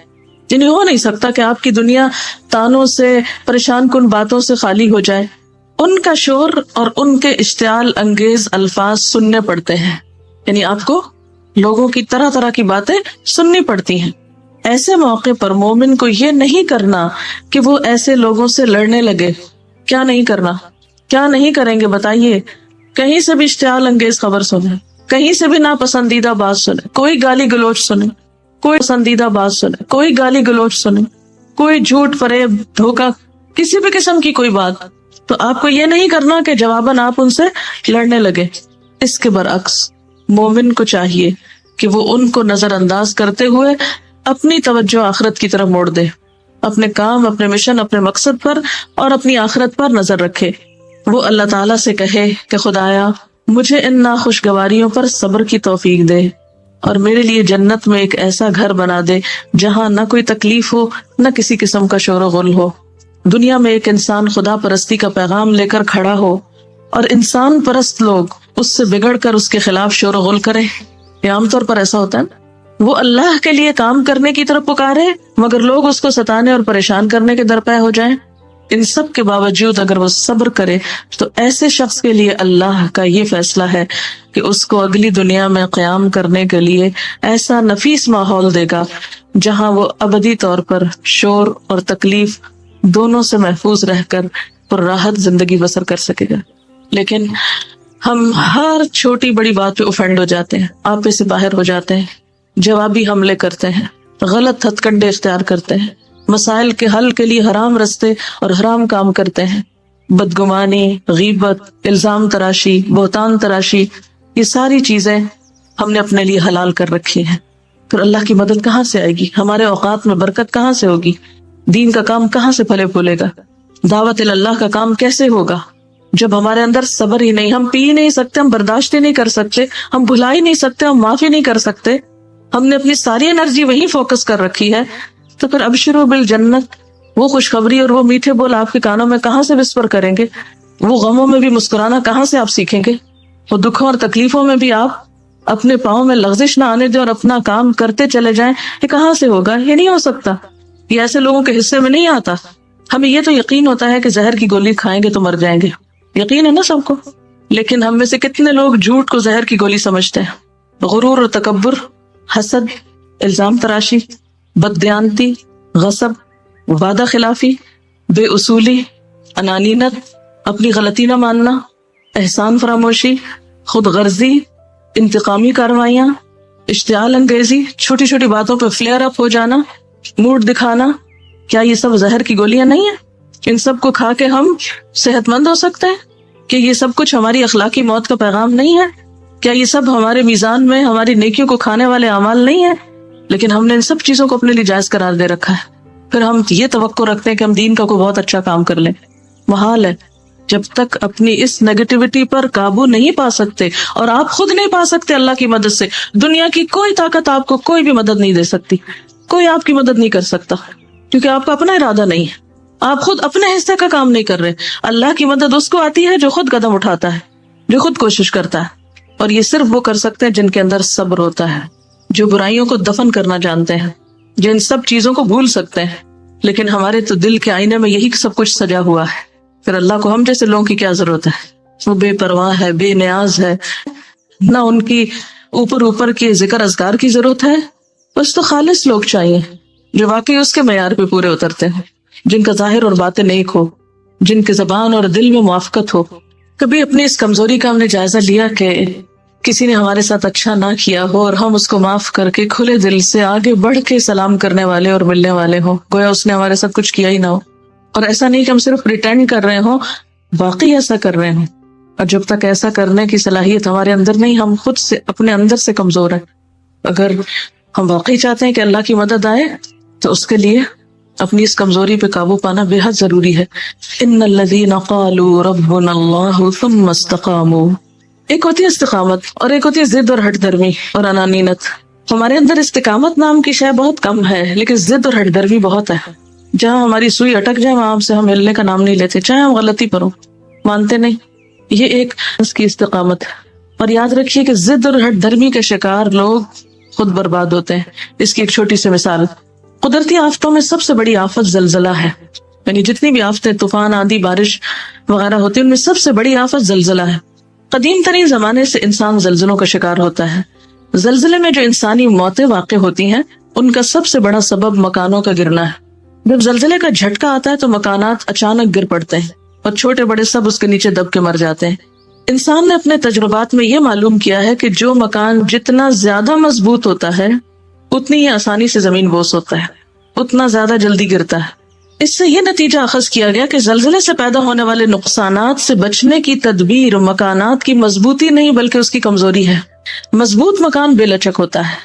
جنہیں ہو نہیں سکتا کہ آپ کی دنیا تانوں سے، پریشان کن باتوں سے خالی ہو جائے۔ ان کا شور اور ان کے اشتعال انگیز الفاظ سننے پڑتے ہیں، یعنی آپ کو لوگوں کی طرح طرح کی باتیں سننی پڑتی ہیں۔ ایسے موقع پر مومن کو یہ نہیں کرنا کہ وہ ایسے لوگوں سے لڑنے لگے۔ کیا نہیں کرنا؟ کیا نہیں کریں گے بتائیے؟ کہیں سے بھی اشتعال انگیز خبر سنیں، کہیں سے بھی ناپسندیدہ بات سنیں، کوئی گالی گلوچ سنیں، کوئی پسندیدہ بات سنے، کوئی گالی گلوچ سنے، کوئی جھوٹ فریب دھوکا، کسی بھی قسم کی کوئی بات، تو آپ کو یہ نہیں کرنا کہ جواباً آپ ان سے لڑنے لگے۔ اس کے برعکس مومن کو چاہیے کہ وہ ان کو نظر انداز کرتے ہوئے اپنی توجہ آخرت کی طرف موڑ دے، اپنے کام، اپنے مشن، اپنے مقصد پر اور اپنی آخرت پر نظر رکھے۔ وہ اللہ تعالیٰ سے کہے کہ خدایا مجھے ان ناخوشگواریوں پر صبر کی توفیق دے، اور میرے لیے جنت میں ایک ایسا گھر بنا دے جہاں نہ کوئی تکلیف ہو، نہ کسی قسم کا شور و غل ہو۔ دنیا میں ایک انسان خدا پرستی کا پیغام لے کر کھڑا ہو اور انسان پرست لوگ اس سے بگڑ کر اس کے خلاف شور و غل کرے، یہ عام طور پر ایسا ہوتا ہے۔ وہ اللہ کے لیے کام کرنے کی طرف پکارے مگر لوگ اس کو ستانے اور پریشان کرنے کے درپے ہو جائیں۔ ان سب کے باوجود اگر وہ صبر کرے تو ایسے شخص کے لیے اللہ کا یہ فیصلہ ہے کہ اس کو اگلی دنیا میں قیام کرنے کے لیے ایسا نفیس ماحول دے گا جہاں وہ ابدی طور پر شور اور تکلیف دونوں سے محفوظ رہ کر پر راحت زندگی بسر کر سکے گا۔ لیکن ہم ہر چھوٹی بڑی بات پہ اوفینڈ ہو جاتے ہیں، آپے سے باہر ہو جاتے ہیں، جوابی حملے کرتے ہیں، غلط ہتھ کنڈے اختیار کرتے ہیں، مسائل کے حل کے لیے حرام رستے اور حرام کام کرتے ہیں، بدگمانی، غیبت، الزام تراشی، بہتان تراشی، یہ ساری چیزیں ہم نے اپنے لیے حلال کر رکھی ہیں۔ پھر اللہ کی مدد کہاں سے آئے گی؟ ہمارے اوقات میں برکت کہاں سے ہوگی؟ دین کا کام کہاں سے پھلے پھولے گا؟ دعوت اللہ کا کام کیسے ہوگا جب ہمارے اندر صبر ہی نہیں؟ ہم پی ہی نہیں سکتے، ہم برداشت ہی نہیں کر سکتے، ہم بھلا ہی نہیں سکتے، ہم معافی نہیں کر سکتے، ہم نے اپنی ساری انرجی وہیں فوکس کر رکھی ہے، تو پھر ابشروا بالجنت، وہ خوشخبری اور وہ میٹھے بول آپ کے کانوں میں کہاں سے وسپر کریں گے؟ وہ غموں میں بھی مسکرانا کہاں سے آپ سیکھیں گے؟ وہ دکھوں اور تکلیفوں میں بھی آپ اپنے پاؤں میں لغزش نہ آنے دیں اور اپنا کام کرتے چلے جائیں، یہ کہاں سے ہوگا؟ یہ نہیں ہو سکتا، یہ ایسے لوگوں کے حصے میں نہیں آتا۔ ہمیں یہ تو یقین ہوتا ہے کہ زہر کی گولی کھائیں گے تو مر جائیں گے، یقین ہے نا سب کو، لیکن ہم میں سے کتنے لوگ جھوٹ کو زہر کی گولی سمجھتے ہیں؟ غرور اور تکبر، حسد، الزام تراشی، بددیانتی، غصب، وعدہ خلافی، بے اصولی، انانیت، اپنی غلطی نہ ماننا، احسان فراموشی، خود غرضی، انتقامی کارروائیاں، اشتعال انگیزی، چھوٹی چھوٹی باتوں پہ فلیئر اپ ہو جانا، موڈ دکھانا، کیا یہ سب زہر کی گولیاں نہیں ہیں؟ ان سب کو کھا کے ہم صحت مند ہو سکتے ہیں؟ کہ یہ سب کچھ ہماری اخلاقی موت کا پیغام نہیں ہے؟ کیا یہ سب ہمارے میزان میں ہماری نیکیوں کو کھانے والے اعمال نہیں ہیں؟ لیکن ہم نے ان سب چیزوں کو اپنے لیے جائز قرار دے رکھا ہے، پھر ہم یہ توقع رکھتے ہیں کہ ہم دین کا کوئی بہت اچھا کام کر لیں۔ محال ہے، جب تک اپنی اس نیگیٹیوٹی پر قابو نہیں پا سکتے، اور آپ خود نہیں پا سکتے اللہ کی مدد سے، دنیا کی کوئی طاقت آپ کو کوئی بھی مدد نہیں دے سکتی، کوئی آپ کی مدد نہیں کر سکتا، کیونکہ آپ کا اپنا ارادہ نہیں ہے، آپ خود اپنے حصے کا کام نہیں کر رہے۔ اللہ کی مدد اس کو آتی ہے جو خود قدم اٹھاتا ہے، جو خود کوشش کرتا ہے، اور یہ صرف وہ کر سکتے ہیں جن کے اندر صبر ہوتا ہے، جو برائیوں کو دفن کرنا جانتے ہیں، جو ان سب چیزوں کو بھول سکتے ہیں۔ لیکن ہمارے تو دل کے آئینے میں یہی سب کچھ سجا ہوا ہے، پھر اللہ کو ہم جیسے لوگوں کی کیا ضرورت ہے؟ وہ بے پرواہ ہے، بے نیاز ہے، نہ ان کی اوپر کی ذکر اذکار کی ضرورت ہے، بس تو خالص لوگ چاہیے جو واقعی اس کے معیار پہ پورے اترتے ہیں، جن کا ظاہر اور باطن نیک ہو، جن کے زبان اور دل میں موافقت ہو۔ کبھی اپنی اس کمزوری کا ہم نے جائزہ لیا کہ کسی نے ہمارے ساتھ اچھا نہ کیا ہو اور ہم اس کو معاف کر کے کھلے دل سے آگے بڑھ کے سلام کرنے والے اور ملنے والے ہوں، گویا اس نے ہمارے ساتھ کچھ کیا ہی نہ ہو؟ اور ایسا نہیں کہ ہم صرف پریٹینڈ کر رہے ہوں، واقعی ایسا کر رہے ہوں۔ اور جب تک ایسا کرنے کی صلاحیت ہمارے اندر نہیں، ہم خود سے اپنے اندر سے کمزور ہیں۔ اگر ہم واقعی چاہتے ہیں کہ اللہ کی مدد آئے تو اس کے لیے اپنی اس کمزوری پہ قابو پانا بے حد ضروری ہے۔ ان الذین قالوا ربنا اللہ ثم استقاموا، ایک ہوتی ہے استقامت اور ایک ہوتی ہے ضد اور ہٹ درمی اور انانینت۔ ہمارے اندر استقامت نام کی شے بہت کم ہے، لیکن ضد اور ہٹ درمی بہت ہے۔ جہاں ہماری سوئی اٹک جائے وہاں سے ہم ہلنے کا نام نہیں لیتے، چاہے ہم غلطی پر ہوں، مانتے نہیں۔ یہ ایک اس کی استقامت ہے۔ اور یاد رکھیے کہ ضد اور ہٹ درمی کے شکار لوگ خود برباد ہوتے ہیں۔ اس کی ایک چھوٹی سی مثال، قدرتی آفتوں میں سب سے بڑی آفت زلزلہ ہے، یعنی جتنی بھی آفتیں، طوفان، آندھی، بارش وغیرہ ہوتی ہیں، ان میں سب سے بڑی آفت زلزلہ ہے۔ قدیم ترین زمانے سے انسان زلزلوں کا شکار ہوتا ہے۔ زلزلے میں جو انسانی موتیں واقع ہوتی ہیں ان کا سب سے بڑا سبب مکانوں کا گرنا ہے۔ جب زلزلے کا جھٹکا آتا ہے تو مکانات اچانک گر پڑتے ہیں اور چھوٹے بڑے سب اس کے نیچے دب کے مر جاتے ہیں۔ انسان نے اپنے تجربات میں یہ معلوم کیا ہے کہ جو مکان جتنا زیادہ مضبوط ہوتا ہے اتنی ہی آسانی سے زمین بوس ہوتا ہے، اتنا زیادہ جلدی گرتا ہے۔ اس سے یہ نتیجہ اخذ کیا گیا کہ زلزلے سے پیدا ہونے والے نقصانات سے بچنے کی تدبیر مکانات کی مضبوطی نہیں بلکہ اس کی کمزوری ہے۔ مضبوط مکان بے لچک ہوتا ہے،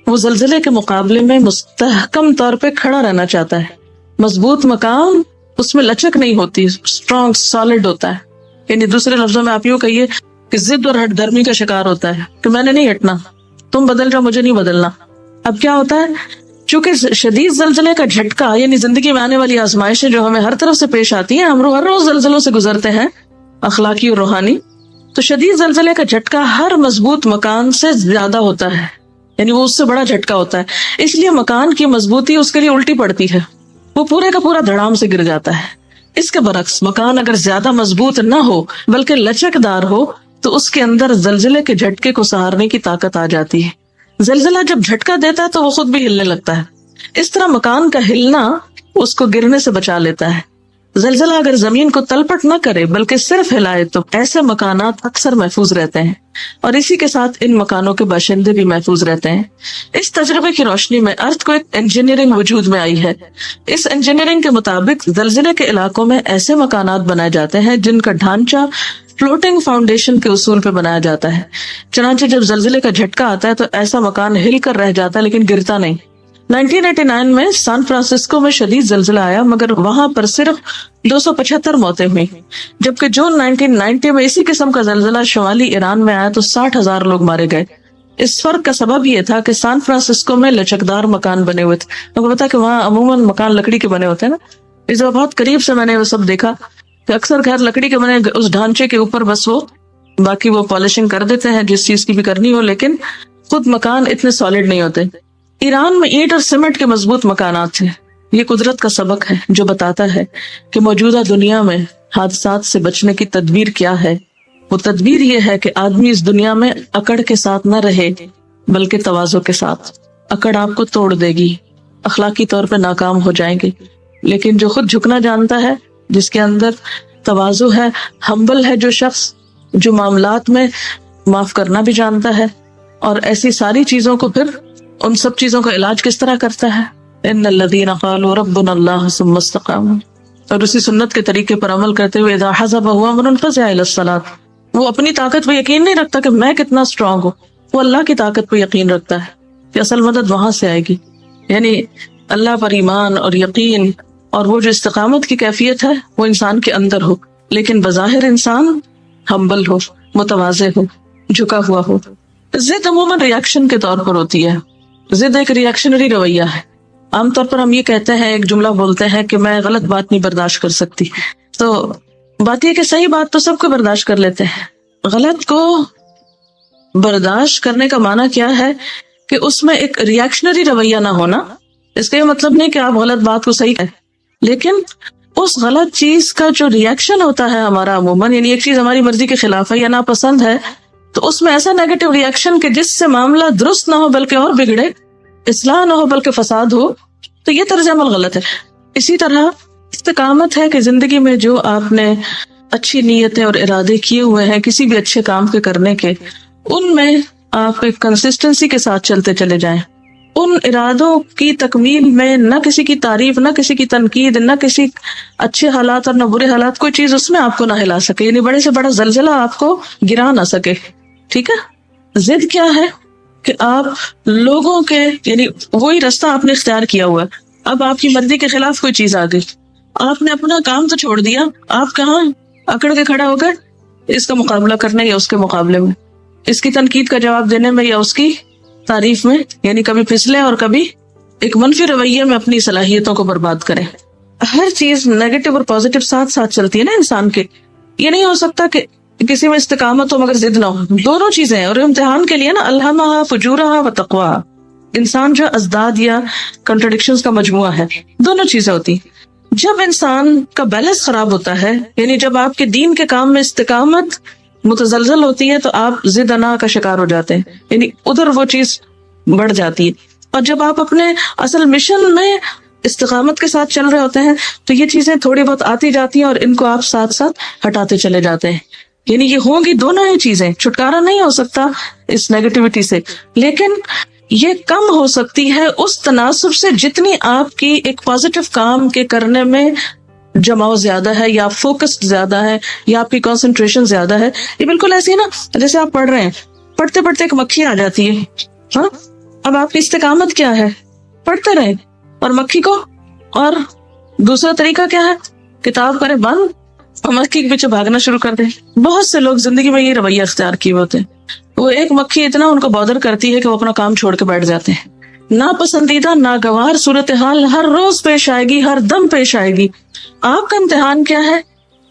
وہ زلزلے کے مقابلے میں مستحکم طور پہ کھڑا رہنا چاہتا ہے۔ مضبوط مکان اس میں لچک نہیں ہوتی، اسٹرانگ سالڈ ہوتا ہے۔ یعنی دوسرے لفظوں میں آپ یوں کہیے کہ ضد اور ہٹ درمی کا شکار ہوتا ہے کہ میں نے نہیں ہٹنا، تم بدل جاؤ، مجھے نہیں بدلنا۔ اب کیا ہوتا ہے، چونکہ شدید زلزلے کا جھٹکا یعنی زندگی میں آنے والی آزمائشیں جو ہمیں ہر طرف سے پیش آتی ہیں، ہم ہر روز زلزلوں سے گزرتے ہیں، اخلاقی اور روحانی، تو شدید زلزلے کا جھٹکا ہر مضبوط مکان سے زیادہ ہوتا ہے، یعنی وہ اس سے بڑا جھٹکا ہوتا ہے۔ اس لیے مکان کی مضبوطی اس کے لیے الٹی پڑتی ہے، وہ پورے کا پورا دھڑام سے گر جاتا ہے۔ اس کے برعکس مکان اگر زیادہ مضبوط نہ ہو بلکہ لچک دار ہو تو اس کے اندر زلزلے کے جھٹکے کو سہارنے کی طاقت آ جاتی ہے۔ زلزلہ جب جھٹکا دیتا ہے تو وہ خود بھی ہلنے لگتا ہے۔ اس طرح مکان کا ہلنا اس کو گرنے سے بچا لیتا ہے۔ زلزلہ اگر زمین کو تلپٹ نہ کرے بلکہ صرف ہلائے تو ایسے مکانات اکثر محفوظ رہتے ہیں، اور اسی کے ساتھ ان مکانوں کے باشندے بھی محفوظ رہتے ہیں۔ اس تجربے کی روشنی میں ارتھکویک انجینئرنگ وجود میں آئی ہے۔ اس انجینئرنگ کے مطابق زلزلے کے علاقوں میں ایسے مکانات بنائے جاتے ہیں جن کا ڈھانچہ فلوٹنگ فاؤنڈیشن کے اصول پہ بنایا جاتا ہے۔ چنانچہ جب زلزلے کا جھٹکا آتا ہے تو ایسا مکان ہل کر رہ جاتا ہے لیکن گرتا نہیں۔ 1989 میں سان فرانسسکو میں شدید زلزلہ آیا، مگر وہاں پر صرف 275 موتیں ہوئی، جبکہ جون 1990 میں اسی قسم کا زلزلہ شمالی ایران میں آیا تو 60,000 لوگ مارے گئے۔ اس فرق کا سبب یہ تھا کہ سان فرانسسکو میں لچکدار مکان بنے ہوئے تھے۔ آپ کو پتا کہ وہاں عموماً مکان لکڑی کے بنے ہوتے ہیں نا، اس دفعہ بہت قریب سے میں نے وہ سب دیکھا کہ اکثر گھر لکڑی کے بنے، اس ڈھانچے کے اوپر بس وہ باقی وہ پالشنگ کر دیتے ہیں جس چیز کی بھی کرنی ہو، لیکن خود مکان اتنے سالڈ نہیں ہوتے۔ ایران میں اینٹ اور سیمنٹ کے مضبوط مکانات تھے۔ یہ قدرت کا سبق ہے جو بتاتا ہے کہ موجودہ دنیا میں حادثات سے بچنے کی تدبیر کیا ہے۔ وہ تدبیر یہ ہے کہ آدمی اس دنیا میں اکڑ کے ساتھ نہ رہے بلکہ تواضع کے ساتھ۔ اکڑ آپ کو توڑ دے گی، اخلاقی طور پہ ناکام ہو جائیں گے، لیکن جو خود جھکنا جانتا ہے، جس کے اندر تواضع ہے، ہمبل ہے، جو شخص جو معاملات میں معاف کرنا بھی جانتا ہے اور ایسی ساری چیزوں کو پھر ان سب چیزوں کا علاج کس طرح کرتا ہے، ان الذین قالوا ربنا اللہ ثم استقاموا، اور اسی سنت کے طریقے پر عمل کرتے ہوئے اذا حزبه امر فزع الى الصلاۃ، وہ اپنی طاقت پہ یقین نہیں رکھتا کہ میں کتنا اسٹرانگ ہوں، وہ اللہ کی طاقت پہ یقین رکھتا ہے کہ اصل مدد وہاں سے آئے گی۔ یعنی اللہ پر ایمان اور یقین اور وہ جو استقامت کی کیفیت ہے وہ انسان کے اندر ہو، لیکن بظاہر انسان ہمبل ہو، متواضع ہو، جھکا ہوا ہو۔ ضد عموماً ریاکشن کے طور پر ہوتی ہے۔ ضد ایک ریاکشنری رویہ ہے۔ عام طور پر ہم یہ کہتے ہیں، ایک جملہ بولتے ہیں کہ میں غلط بات نہیں برداشت کر سکتی، تو بات یہ کہ صحیح بات تو سب کو برداشت کر لیتے ہیں، غلط کو برداشت کرنے کا معنی کیا ہے کہ اس میں ایک ریاکشنری رویہ نہ ہونا۔ اس کا یہ مطلب نہیں کہ آپ غلط بات کو صحیح کہیں، لیکن اس غلط چیز کا جو ریاکشن ہوتا ہے ہمارا عموماً، یعنی ایک چیز ہماری مرضی کے خلاف ہے یا ناپسند ہے تو اس میں ایسا نیگیٹو ریاکشن کہ جس سے معاملہ درست نہ ہو بلکہ اور بگڑے، اصلاح نہ ہو بلکہ فساد ہو، تو یہ طرز عمل غلط ہے۔ اسی طرح استقامت ہے کہ زندگی میں جو آپ نے اچھی نیتیں اور ارادے کیے ہوئے ہیں کسی بھی اچھے کام کے کرنے کے، ان میں آپ ایک کنسسٹنسی کے ساتھ چلتے چلے جائیں۔ ان ارادوں کی تکمیل میں نہ کسی کی تعریف، نہ کسی کی تنقید، نہ کسی اچھے حالات اور نہ برے حالات، کوئی چیز اس میں آپ کو نہ ہلا سکے، یعنی بڑے سے بڑا زلزلہ آپ کو گرا نہ سکے۔ ٹھیک ہے، ضد کیا ہے کہ آپ لوگوں کے، یعنی وہی راستہ آپ نے اختیار کیا ہوا ہے، اب آپ کی مرضی کے خلاف کوئی چیز آ گئی، آپ نے اپنا کام تو چھوڑ دیا، آپ کہاں اکڑ کے کھڑا ہو کر اس کا مقابلہ کرنے یا اس کے مقابلے میں، اس کی تنقید کا جواب دینے میں یا اس کی تعریف میں، یعنی کبھی پھسلے اور کبھی ایک منفی رویے میں اپنی صلاحیتوں کو برباد کریں۔ ہر چیز نیگیٹو اور پازیٹو ساتھ ساتھ چلتی ہے نا انسان کے۔ یہ نہیں ہو سکتا کہ کسی میں استقامت ہو مگر ضد نہ ہو، دونوں چیزیں ہیں۔ اور امتحان کے لیے نا الہمہا فجورہا و تقواہا، انسان جو ازداد یا کنٹرڈکشنز کا مجموعہ ہے، دونوں چیزیں ہوتی ہیں۔ جب انسان کا بیلنس خراب ہوتا ہے، یعنی جب آپ کے دین کے کام میں استقامت متزلزل ہوتی ہے تو آپ ضد انا کا شکار ہو جاتے ہیں، یعنی ادھر وہ چیز بڑھ جاتی ہے۔ اور جب آپ اپنے اصل مشن میں استقامت کے ساتھ چل رہے ہوتے ہیں تو یہ چیزیں تھوڑی بہت آتی جاتی ہیں اور ان کو آپ ساتھ ساتھ ہٹاتے چلے جاتے ہیں۔ یعنی یہ ہوں گی دونوں ہی چیزیں، چھٹکارا نہیں ہو سکتا اس نیگیٹیوٹی سے، لیکن یہ کم ہو سکتی ہے اس تناسب سے جتنی آپ کی ایک پازیٹیو کام کے کرنے میں جماؤ زیادہ ہے یا فوکس زیادہ ہے یا آپ کی کنسنٹریشن زیادہ ہے. یہ بالکل ایسی ہے نا جیسے آپ پڑھ رہے ہیں, پڑھتے پڑھتے ایک مکھی آ جاتی ہے, ہاں اب آپ کی استقامت کیا ہے, پڑھتے رہیں, اور مکھی کو, اور دوسرا طریقہ کیا ہے, کتاب کریں بند اور مکھی کے پیچھے بھاگنا شروع کر دیں. بہت سے لوگ زندگی میں یہ رویہ اختیار کیے ہوتے ہیں. وہ ایک مکھی اتنا ان کو بادر کرتی ہے کہ وہ اپنا کام چھوڑ کے بیٹھ جاتے ہیں. ناپسندیدہ ناگوار صورتحال ہر روز پیش آئے گی, ہر دم پیش آئے گی. آپ کا امتحان کیا ہے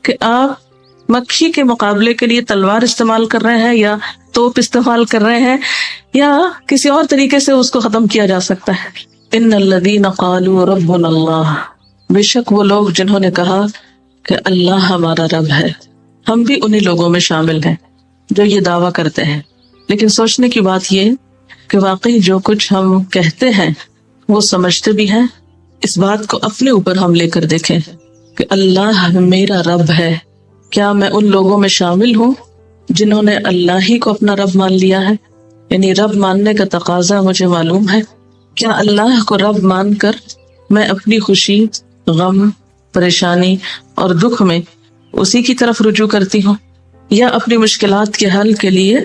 کہ آپ مکھی کے مقابلے کے لیے تلوار استعمال کر رہے ہیں یا توپ استعمال کر رہے ہیں, یا کسی اور طریقے سے اس کو ختم کیا جا سکتا ہے. ان الذین قالوا ربنا اللہ, بے شک وہ لوگ جنہوں نے کہا کہ اللہ ہمارا رب ہے. ہم بھی انہی لوگوں میں شامل ہیں جو یہ دعویٰ کرتے ہیں. لیکن سوچنے کی بات یہ کہ واقعی جو کچھ ہم کہتے ہیں وہ سمجھتے بھی ہیں. اس بات کو اپنے اوپر ہم لے کر دیکھیں کہ اللہ میرا رب ہے. کیا میں ان لوگوں میں شامل ہوں جنہوں نے اللہ ہی کو اپنا رب مان لیا ہے؟ یعنی رب ماننے کا تقاضا مجھے معلوم ہے. کیا اللہ کو رب مان کر میں اپنی خوشی, غم, پریشانی اور دکھ میں اسی کی طرف رجوع کرتی ہوں, یا اپنی مشکلات کے حل کے لیے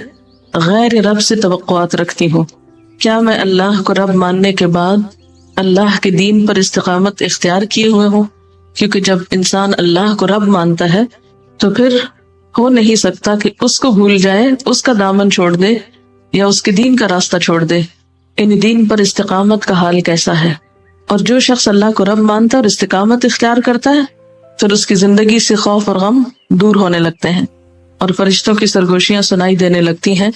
غیر رب سے توقعات رکھتی ہوں؟ کیا میں اللہ کو رب ماننے کے بعد اللہ کے دین پر استقامت اختیار کیے ہوئے ہوں؟ کیونکہ جب انسان اللہ کو رب مانتا ہے تو پھر ہو نہیں سکتا کہ اس کو بھول جائے, اس کا دامن چھوڑ دے یا اس کے دین کا راستہ چھوڑ دے. ان دین پر استقامت کا حال کیسا ہے؟ اور جو شخص اللہ کو رب مانتا ہے اور استقامت اختیار کرتا ہے پھر اس کی زندگی سے خوف اور غم دور ہونے لگتے ہیں, اور فرشتوں کی سرگوشیاں سنائی دینے لگتی ہیں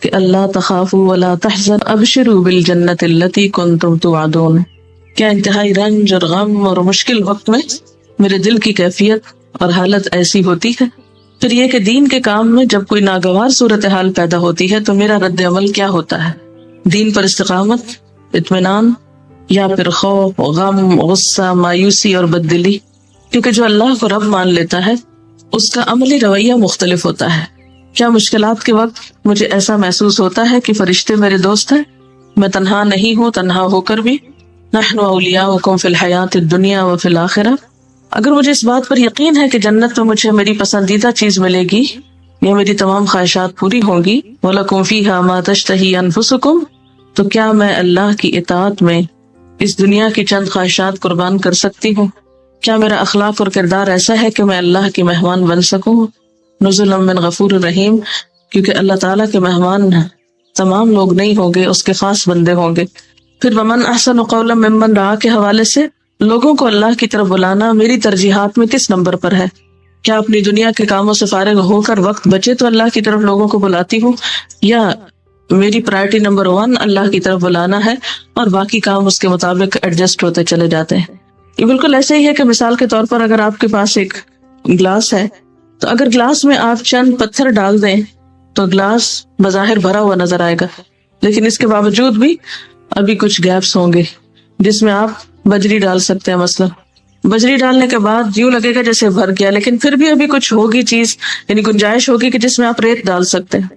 کہ اللہ تخافوا ولا تحزنوا ابشروا بالجنۃ التي کنتم توعدون. کیا انتہائی رنج اور غم اور مشکل وقت میں میرے دل کی کیفیت اور حالت ایسی ہوتی ہے. پھر یہ کہ دین کے کام میں جب کوئی ناگوار صورتحال پیدا ہوتی ہے تو میرا رد عمل کیا ہوتا ہے؟ دین پر استقامت, اطمینان, یا پھر خوف, غم, غصہ, مایوسی اور بددلی؟ کیونکہ جو اللہ کو رب مان لیتا ہے اس کا عملی رویہ مختلف ہوتا ہے. کیا مشکلات کے وقت مجھے ایسا محسوس ہوتا ہے کہ فرشتے میرے دوست ہیں, میں تنہا نہیں ہوں, تنہا ہو کر بھی نحن اولیاؤکم فی الحیات الدنیا وفی الآخرہ؟ اگر مجھے اس بات پر یقین ہے کہ جنت میں مجھے میری پسندیدہ چیز ملے گی یا میری تمام خواہشات پوری ہوں گی, وَلَكُمْ فِيهَا مَا تَشْتَهِي أَنفُسُكُمْ, تو کیا میں اللہ کی اطاعت میں اس دنیا کی چند خواہشات قربان کر سکتی ہوں؟ کیا میرا اخلاق اور کردار ایسا ہے کہ میں اللہ کی مہمان بن سکوں؟ نزلا من غفور الرحیم, کیونکہ اللہ تعالیٰ کے مہمان تمام لوگ نہیں ہوں گے, اس کے خاص بندے ہوں گے. پھر ومن احسن قولا ممن دعا کے حوالے سے لوگوں کو اللہ کی طرف بلانا میری ترجیحات میں کس نمبر پر ہے؟ کیا اپنی دنیا کے کاموں سے فارغ ہو کر وقت بچے تو اللہ کی طرف لوگوں کو بلاتی ہوں, یا میری پرائرٹی نمبر 1 اللہ کی طرف بلانا ہے اور باقی کام اس کے مطابق ایڈجسٹ ہوتے چلے جاتے ہیں؟ یہ بالکل ایسے ہی ہے کہ مثال کے طور پر اگر آپ کے پاس ایک گلاس ہے تو اگر گلاس میں آپ چند پتھر ڈال دیں تو گلاس بظاہر بھرا ہوا نظر آئے گا, لیکن اس کے باوجود بھی ابھی کچھ گیپس ہوں گے جس میں آپ بجری ڈال سکتے ہیں. مثلا بجری ڈالنے کے بعد یوں لگے گا جیسے بھر گیا, لیکن پھر بھی ابھی کچھ ہوگی چیز, یعنی گنجائش ہوگی کہ جس میں آپ ریت ڈال سکتے ہیں.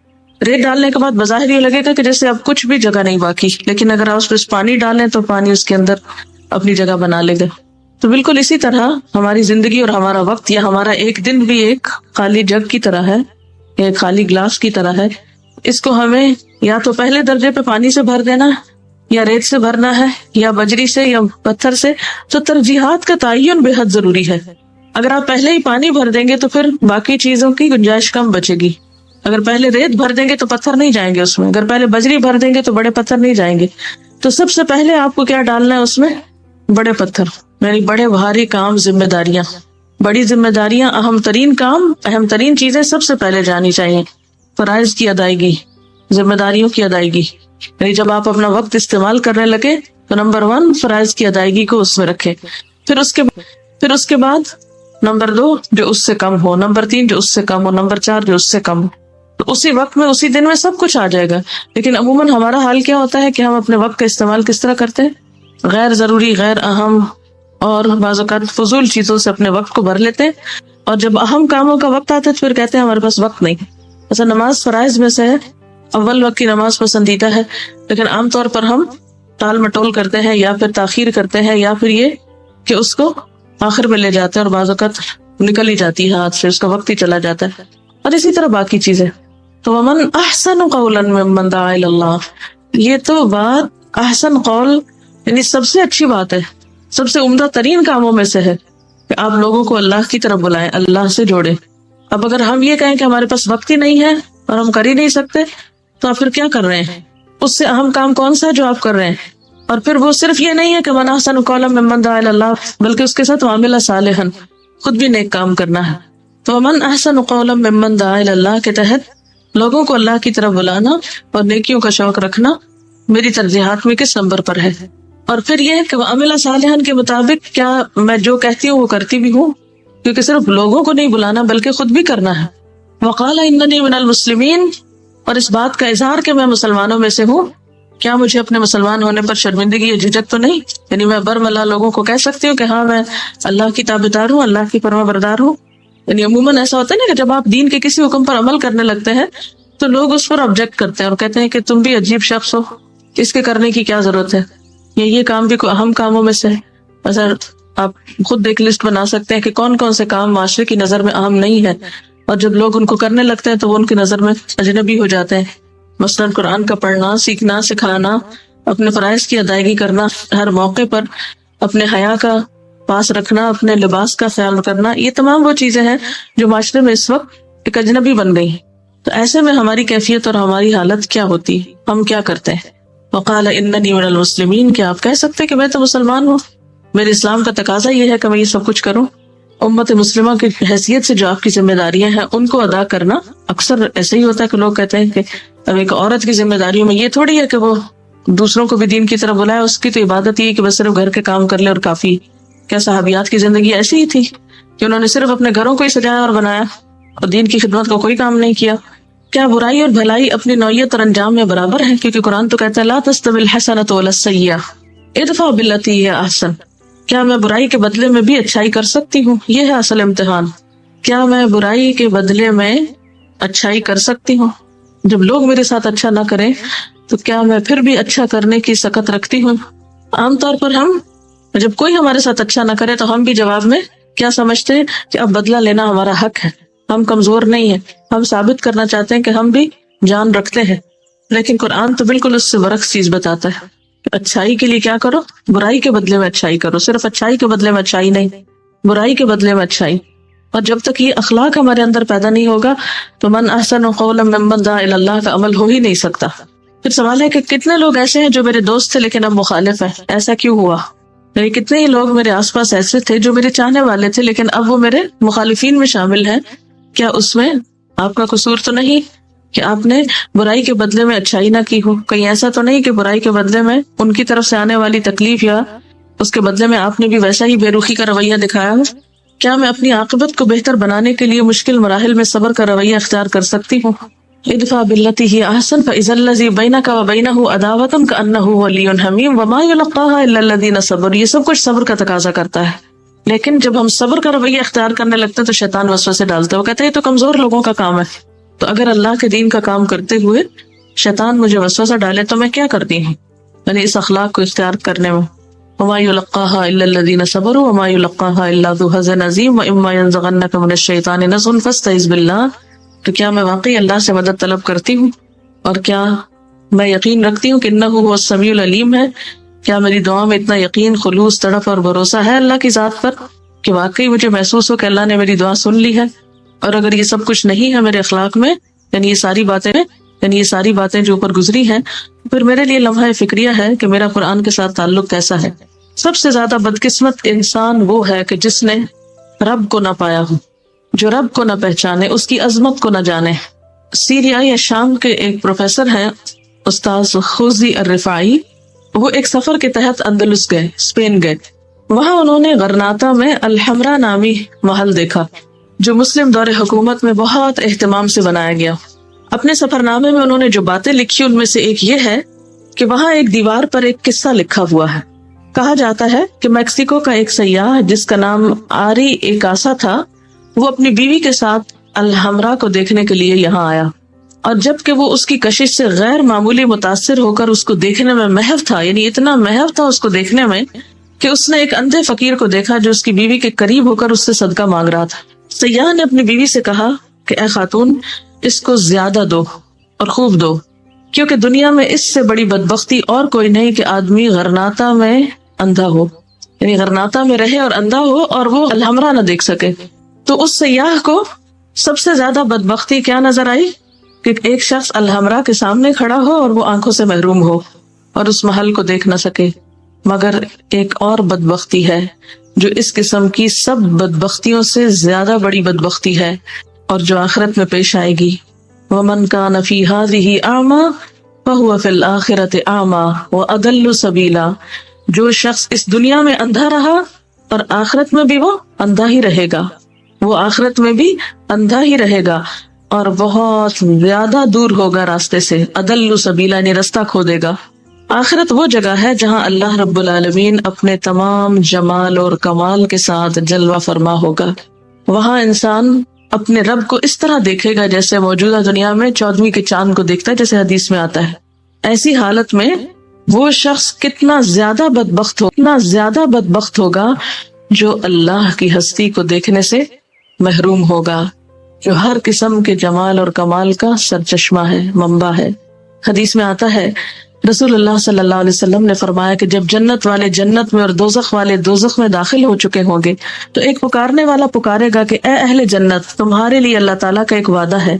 ریت ڈالنے کے بعد بظاہر یہ لگے گا کہ جیسے اب کچھ بھی جگہ نہیں باقی, لیکن اگر آپ اس پہ پانی ڈالیں تو پانی اس کے اندر اپنی جگہ بنا لے گا. تو بالکل اسی طرح ہماری زندگی اور ہمارا وقت یا ہمارا ایک دن بھی ایک خالی جگ کی طرح ہے, ایک خالی گلاس کی طرح ہے. اس کو ہمیں یا تو پہلے درجے پہ پانی سے بھر دینا, یا ریت سے بھرنا ہے, یا بجری سے, یا پتھر سے. تو ترجیحات کا تعین بے حد ضروری ہے. اگر آپ پہلے ہی پانی بھر دیں گے تو پھر باقی چیزوں کی گنجائش کم بچے گی. اگر پہلے ریت بھر دیں گے تو پتھر نہیں جائیں گے اس میں, اگر پہلے بجری بھر دیں گے تو بڑے پتھر نہیں جائیں گے. تو سب سے پہلے آپ کو کیا ڈالنا ہے اس میں؟ بڑے پتھر, یعنی بڑے بھاری کام, ذمہ داریاں. بڑی ذمہ داریاں, اہم ترین کام, اہم ترین چیزیں سب سے پہلے جانی چاہیے. فرائض کی ادائیگی, ذمہ داریوں کی ادائیگی. یعنی جب آپ اپنا وقت استعمال کرنے لگے تو نمبر 1 فرائض کی ادائیگی کو اس میں رکھے. پھر اس کے بعد نمبر 2 جو اس سے کم ہو, نمبر 3 جو اس سے کم ہو, نمبر 4 جو اس سے کم ہو. تو اسی وقت میں اسی دن میں سب کچھ آ جائے گا. لیکن عموماً ہمارا حال کیا ہوتا ہے کہ ہم اپنے وقت کا استعمال کس طرح کرتے ہیں؟ غیر ضروری, غیر اہم اور بعض اوقات فضول چیزوں سے اپنے وقت کو بھر لیتے ہیں, اور جب اہم کاموں کا وقت آتا ہے تو پھر کہتے ہیں ہمارے پاس وقت نہیں. ایسا نماز فرائض میں سے ہے, اول وقت کی نماز پسندیدہ ہے، لیکن عام طور پر ہم ٹال مٹول کرتے ہیں یا پھر تاخیر کرتے ہیں، یا پھر یہ کہ اس کو آخر میں لے جاتے ہیں اور بعض اوقات نکل ہی جاتی ہے ہاتھ سے، اس کا وقت ہی چلا جاتا ہے، اور اسی طرح باقی چیزیں۔ تو ومن احسن قولا ممن دعا الی اللہ، یہ تو بات احسن قول یعنی سب سے اچھی بات ہے، سب سے عمدہ ترین کاموں میں سے ہے کہ آپ لوگوں کو اللہ کی طرف بلائیں، اللہ سے جوڑیں۔ اب اگر ہم یہ کہیں کہ ہمارے پاس وقت ہی نہیں ہے اور ہم کر ہی نہیں سکتے، تو آپ پھر کیا کر رہے ہیں؟ اس سے اہم کام کون سا ہے جو آپ کر رہے ہیں؟ اور پھر وہ صرف یہ نہیں ہے کہ من احسن قولا ممن دعا الی اللہ، بلکہ اس کے ساتھ وعمل صالحا، خود بھی نیک کام کرنا ہے۔ تو من احسن قولا ممن دعا الی اللہ کے تحت لوگوں کو اللہ کی طرف بلانا اور نیکیوں کا شوق رکھنا میری ترجیحات میں کس نمبر پر ہے؟ اور پھر یہ کہ وعمل صالحا کے مطابق کیا میں جو کہتی ہوں وہ کرتی بھی ہوں، کیونکہ صرف لوگوں کو نہیں بلانا بلکہ خود بھی کرنا ہے۔ وقال اننی من المسلمین، اور اس بات کا اظہار کہ میں مسلمانوں میں سے ہوں، کیا مجھے اپنے مسلمان ہونے پر شرمندگی یا جھجک تو نہیں؟ یعنی میں برملا لوگوں کو کہہ سکتی ہوں کہ ہاں میں اللہ کی تابعدار ہوں، اللہ کی فرما بردار ہوں۔ یعنی عموماً ایسا ہوتا ہے نا کہ جب آپ دین کے کسی حکم پر عمل کرنے لگتے ہیں تو لوگ اس پر آبجیکٹ کرتے ہیں اور کہتے ہیں کہ تم بھی عجیب شخص ہو، اس کے کرنے کی کیا ضرورت ہے، یہ کام بھی کوئی اہم کاموں میں سے ہے۔ اگر آپ خود ایک لسٹ بنا سکتے ہیں کہ کون کون سے کام معاشرے کی نظر میں اہم نہیں ہے، اور جب لوگ ان کو کرنے لگتے ہیں تو وہ ان کی نظر میں اجنبی ہو جاتے ہیں۔ مثلاً قرآن کا پڑھنا، سیکھنا، سکھانا، اپنے فرائض کی ادائیگی کرنا، ہر موقع پر اپنے حیا کا پاس رکھنا، اپنے لباس کا خیال کرنا، یہ تمام وہ چیزیں ہیں جو معاشرے میں اس وقت ایک اجنبی بن گئی ہیں۔ تو ایسے میں ہماری کیفیت اور ہماری حالت کیا ہوتی، ہم کیا کرتے ہیں؟ وقال اننی من المسلمین، کیا آپ کہہ سکتے کہ میں تو مسلمان ہوں، میرے اسلام کا تقاضا یہ ہے کہ میں یہ سب کچھ کروں؟ امت مسلمہ کی حیثیت سے جو آپ کی ذمہ داریاں ہیں ان کو ادا کرنا، اکثر ایسے ہی ہوتا ہے کہ لوگ کہتے ہیں کہ اب ایک عورت کی ذمہ داریوں میں یہ تھوڑی ہے کہ وہ دوسروں کو بھی دین کی طرف بلائے، اس کی تو عبادت یہ کہ بس صرف گھر کے کام کر لے اور کافی۔ کیا صحابیات کی زندگی ایسی ہی تھی کہ انہوں نے صرف اپنے گھروں کو ہی سجایا اور بنایا اور دین کی خدمت کا کوئی کام نہیں کیا؟ کیا برائی اور بھلائی اپنی نوعیت اور انجام میں برابر ہے؟ کیونکہ قرآن تو کہتا ہے لا تستوی الحسنۃ ولا السیئۃ ادفع بالتی ہی احسن۔ کیا میں برائی کے بدلے میں بھی اچھائی کر سکتی ہوں؟ یہ ہے اصل امتحان۔ کیا میں برائی کے بدلے میں اچھائی کر سکتی ہوں؟ جب لوگ میرے ساتھ اچھا نہ کریں تو کیا میں پھر بھی اچھا کرنے کی سخت رکھتی ہوں؟ عام طور پر ہم جب کوئی ہمارے ساتھ اچھا نہ کرے تو ہم بھی جواب میں کیا سمجھتے ہیں کہ اب بدلہ لینا ہمارا حق ہے، ہم کمزور نہیں ہیں، ہم ثابت کرنا چاہتے ہیں کہ ہم بھی جان رکھتے ہیں۔ لیکن قرآن تو بالکل اس سے برعکس چیز بتاتا ہے کہ اچھائی کے لیے کیا کرو، برائی کے بدلے میں اچھائی کرو، صرف اچھائی کے بدلے میں اچھائی نہیں، برائی کے بدلے میں اچھائی۔ اور جب تک یہ اخلاق ہمارے اندر پیدا نہیں ہوگا تو من احسن قولا ممن دعا الی اللہ کا عمل ہو ہی نہیں سکتا۔ پھر سوال ہے کہ کتنے لوگ ایسے ہیں جو میرے دوست تھے لیکن اب مخالف ہیں، ایسا کیوں ہوا؟ یعنی کتنے ہی لوگ میرے آس پاس ایسے تھے جو میرے چاہنے والے تھے لیکن اب وہ میرے مخالفین میں شامل ہیں، کیا اس میں آپ کا قصور تو نہیں کہ آپ نے برائی کے بدلے میں اچھائی نہ کی ہو؟ کہیں ایسا تو نہیں کہ برائی کے بدلے میں ان کی طرف سے آنے والی تکلیف یا اس کے بدلے میں آپ نے بھی ویسا ہی بے رخی کا رویہ دکھایا ہو؟ کیا میں اپنی عاقبت کو بہتر بنانے کے لیے مشکل مراحل میں صبر کا رویہ اختیار کر سکتی ہوں؟ ادفع بالتی ہی احسن فاذا الذی بینک وبینہ عداوۃ کانہ ولی حمیم وما یلقاها الا الذین صبروا۔ یہ سب کچھ صبر کا تقاضا کرتا ہے، لیکن جب ہم صبر کا رویہ اختیار کرنے لگتے ہیں تو شیطان وسوسے ڈالتا ہے، وہ کہتا ہے یہ تو کمزور لوگوں کا کام ہے۔ تو اگر اللہ کے دین کا کام کرتے ہوئے شیطان مجھے وسوسہ ڈالے تو میں کیا کرتی ہوں؟ یعنی اس اخلاق کو اختیار کرنے میں وما یلقاها الا الذین صبروا وما یلقاها الا ذو حظ عظیم واما ینزغنک من الشیطان نزغ فاستعذ باللہ۔ تو کیا میں واقعی اللہ سے مدد طلب کرتی ہوں اور کیا میں یقین رکھتی ہوں کہ انہ هو السمیع العلیم ہے؟ کیا میری دعا میں اتنا یقین، خلوص، تڑپ اور بھروسہ ہے اللہ کی ذات پر کہ واقعی مجھے محسوس ہو کہ اللہ نے میری دعا سن لی ہے؟ اور اگر یہ سب کچھ نہیں ہے میرے اخلاق میں، یعنی یہ ساری باتیں جو اوپر گزری ہیں، پھر میرے لیے لمحہ فکریہ ہے کہ میرا قرآن کے ساتھ تعلق کیسا ہے۔ سب سے زیادہ بدقسمت انسان وہ ہے کہ جس نے رب کو نہ پایا ہو، جو رب کو نہ پہچانے، اس کی عظمت کو نہ جانے۔ سیریا یا شام کے ایک پروفیسر ہیں استاذ خوزی الرفاعی، وہ ایک سفر کے تحت اندلس گئے، اسپین گئے۔ وہاں انہوں نے غرناطہ میں الحمرا نامی محل دیکھا جو مسلم دور حکومت میں بہت اہتمام سے بنایا گیا۔ اپنے سفر نامے میں انہوں نے جو باتیں لکھی ان میں سے ایک یہ ہے کہ وہاں ایک دیوار پر ایک قصہ لکھا ہوا ہے۔ کہا جاتا ہے کہ میکسیکو کا ایک سیاح جس کا نام آری ایکاسا تھا، وہ اپنی بیوی کے ساتھ الحمرا کو دیکھنے کے لیے یہاں آیا۔ اور جب کہ وہ اس کی کشش سے غیر معمولی متاثر ہو کر اس کو دیکھنے میں محو تھا، یعنی اتنا محو تھا اس کو دیکھنے میں کہ اس نے ایک اندھے فقیر کو دیکھا جو اس کی بیوی کے قریب ہو کر اس سے صدقہ مانگ رہا تھا۔ سیاح نے اپنی بیوی سے کہا کہ اے خاتون، اس کو زیادہ دو اور خوب دو، کیونکہ دنیا میں اس سے بڑی بدبختی اور کوئی نہیں کہ آدمی غرناطہ میں اندھا ہو، یعنی غرناطہ میں رہے اور اندھا ہو اور وہ الحمرا نہ دیکھ سکے۔ تو اس سیاح کو سب سے زیادہ بدبختی کیا نظر آئی کہ ایک شخص الحمرا کے سامنے کھڑا ہو اور وہ آنکھوں سے محروم ہو اور اس محل کو دیکھ نہ سکے۔ مگر ایک اور بدبختی ہے جو اس قسم کی سب بدبختیوں سے زیادہ بڑی بدبختی ہے اور جو آخرت میں پیش آئے گی۔ وَمَنْ كَانَ فِي هَذِهِ أَعْمَى فَهُوَ فِي الْآخِرَةِ أَعْمَى وَأَضَلُّ سَبِيلًا، جو شخص اس دنیا میں اندھا رہا اور آخرت میں بھی وہ اندھا ہی رہے گا، وہ آخرت میں بھی اندھا ہی رہے گا اور بہت زیادہ دور ہوگا راستے سے۔ اضل سبیلا یعنی رستہ کھو دے گا۔ آخرت وہ جگہ ہے جہاں اللہ رب العالمین اپنے تمام جمال اور کمال کے ساتھ جلوہ فرما ہوگا۔ وہاں انسان اپنے رب کو اس طرح دیکھے گا جیسے موجودہ دنیا میں 14ویں کے چاند کو دیکھتا ہے، جیسے حدیث میں آتا ہے۔ ایسی حالت میں وہ شخص کتنا زیادہ بدبخت ہوگا جو اللہ کی ہستی کو دیکھنے سے محروم ہوگا، جو ہر قسم کے جمال اور کمال کا سرچشمہ ہے، منبع ہے۔ حدیث میں آتا ہے رسول اللہ صلی اللہ علیہ وسلم نے فرمایا کہ جب جنت والے جنت میں اور دوزخ والے دوزخ میں داخل ہو چکے ہوں گے تو ایک پکارنے والا پکارے گا کہ اے اہل جنت، تمہارے لیے اللہ تعالیٰ کا ایک وعدہ ہے،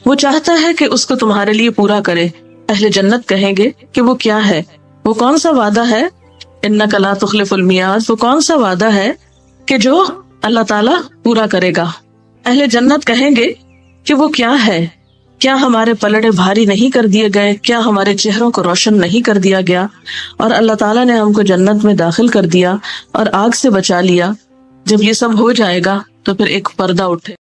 وہ چاہتا ہے کہ اس کو تمہارے لیے پورا کرے۔ اہل جنت کہیں گے کہ وہ کیا ہے، وہ کون سا وعدہ ہے؟ انک لا تخلف المیعاد، وہ کون سا وعدہ ہے کہ جو اللہ تعالیٰ پورا کرے گا؟ اہل جنت کہیں گے کہ وہ کیا ہے؟ کیا ہمارے پلڑے بھاری نہیں کر دیے گئے؟ کیا ہمارے چہروں کو روشن نہیں کر دیا گیا؟ اور اللہ تعالیٰ نے ہم کو جنت میں داخل کر دیا اور آگ سے بچا لیا۔ جب یہ سب ہو جائے گا تو پھر ایک پردہ اٹھے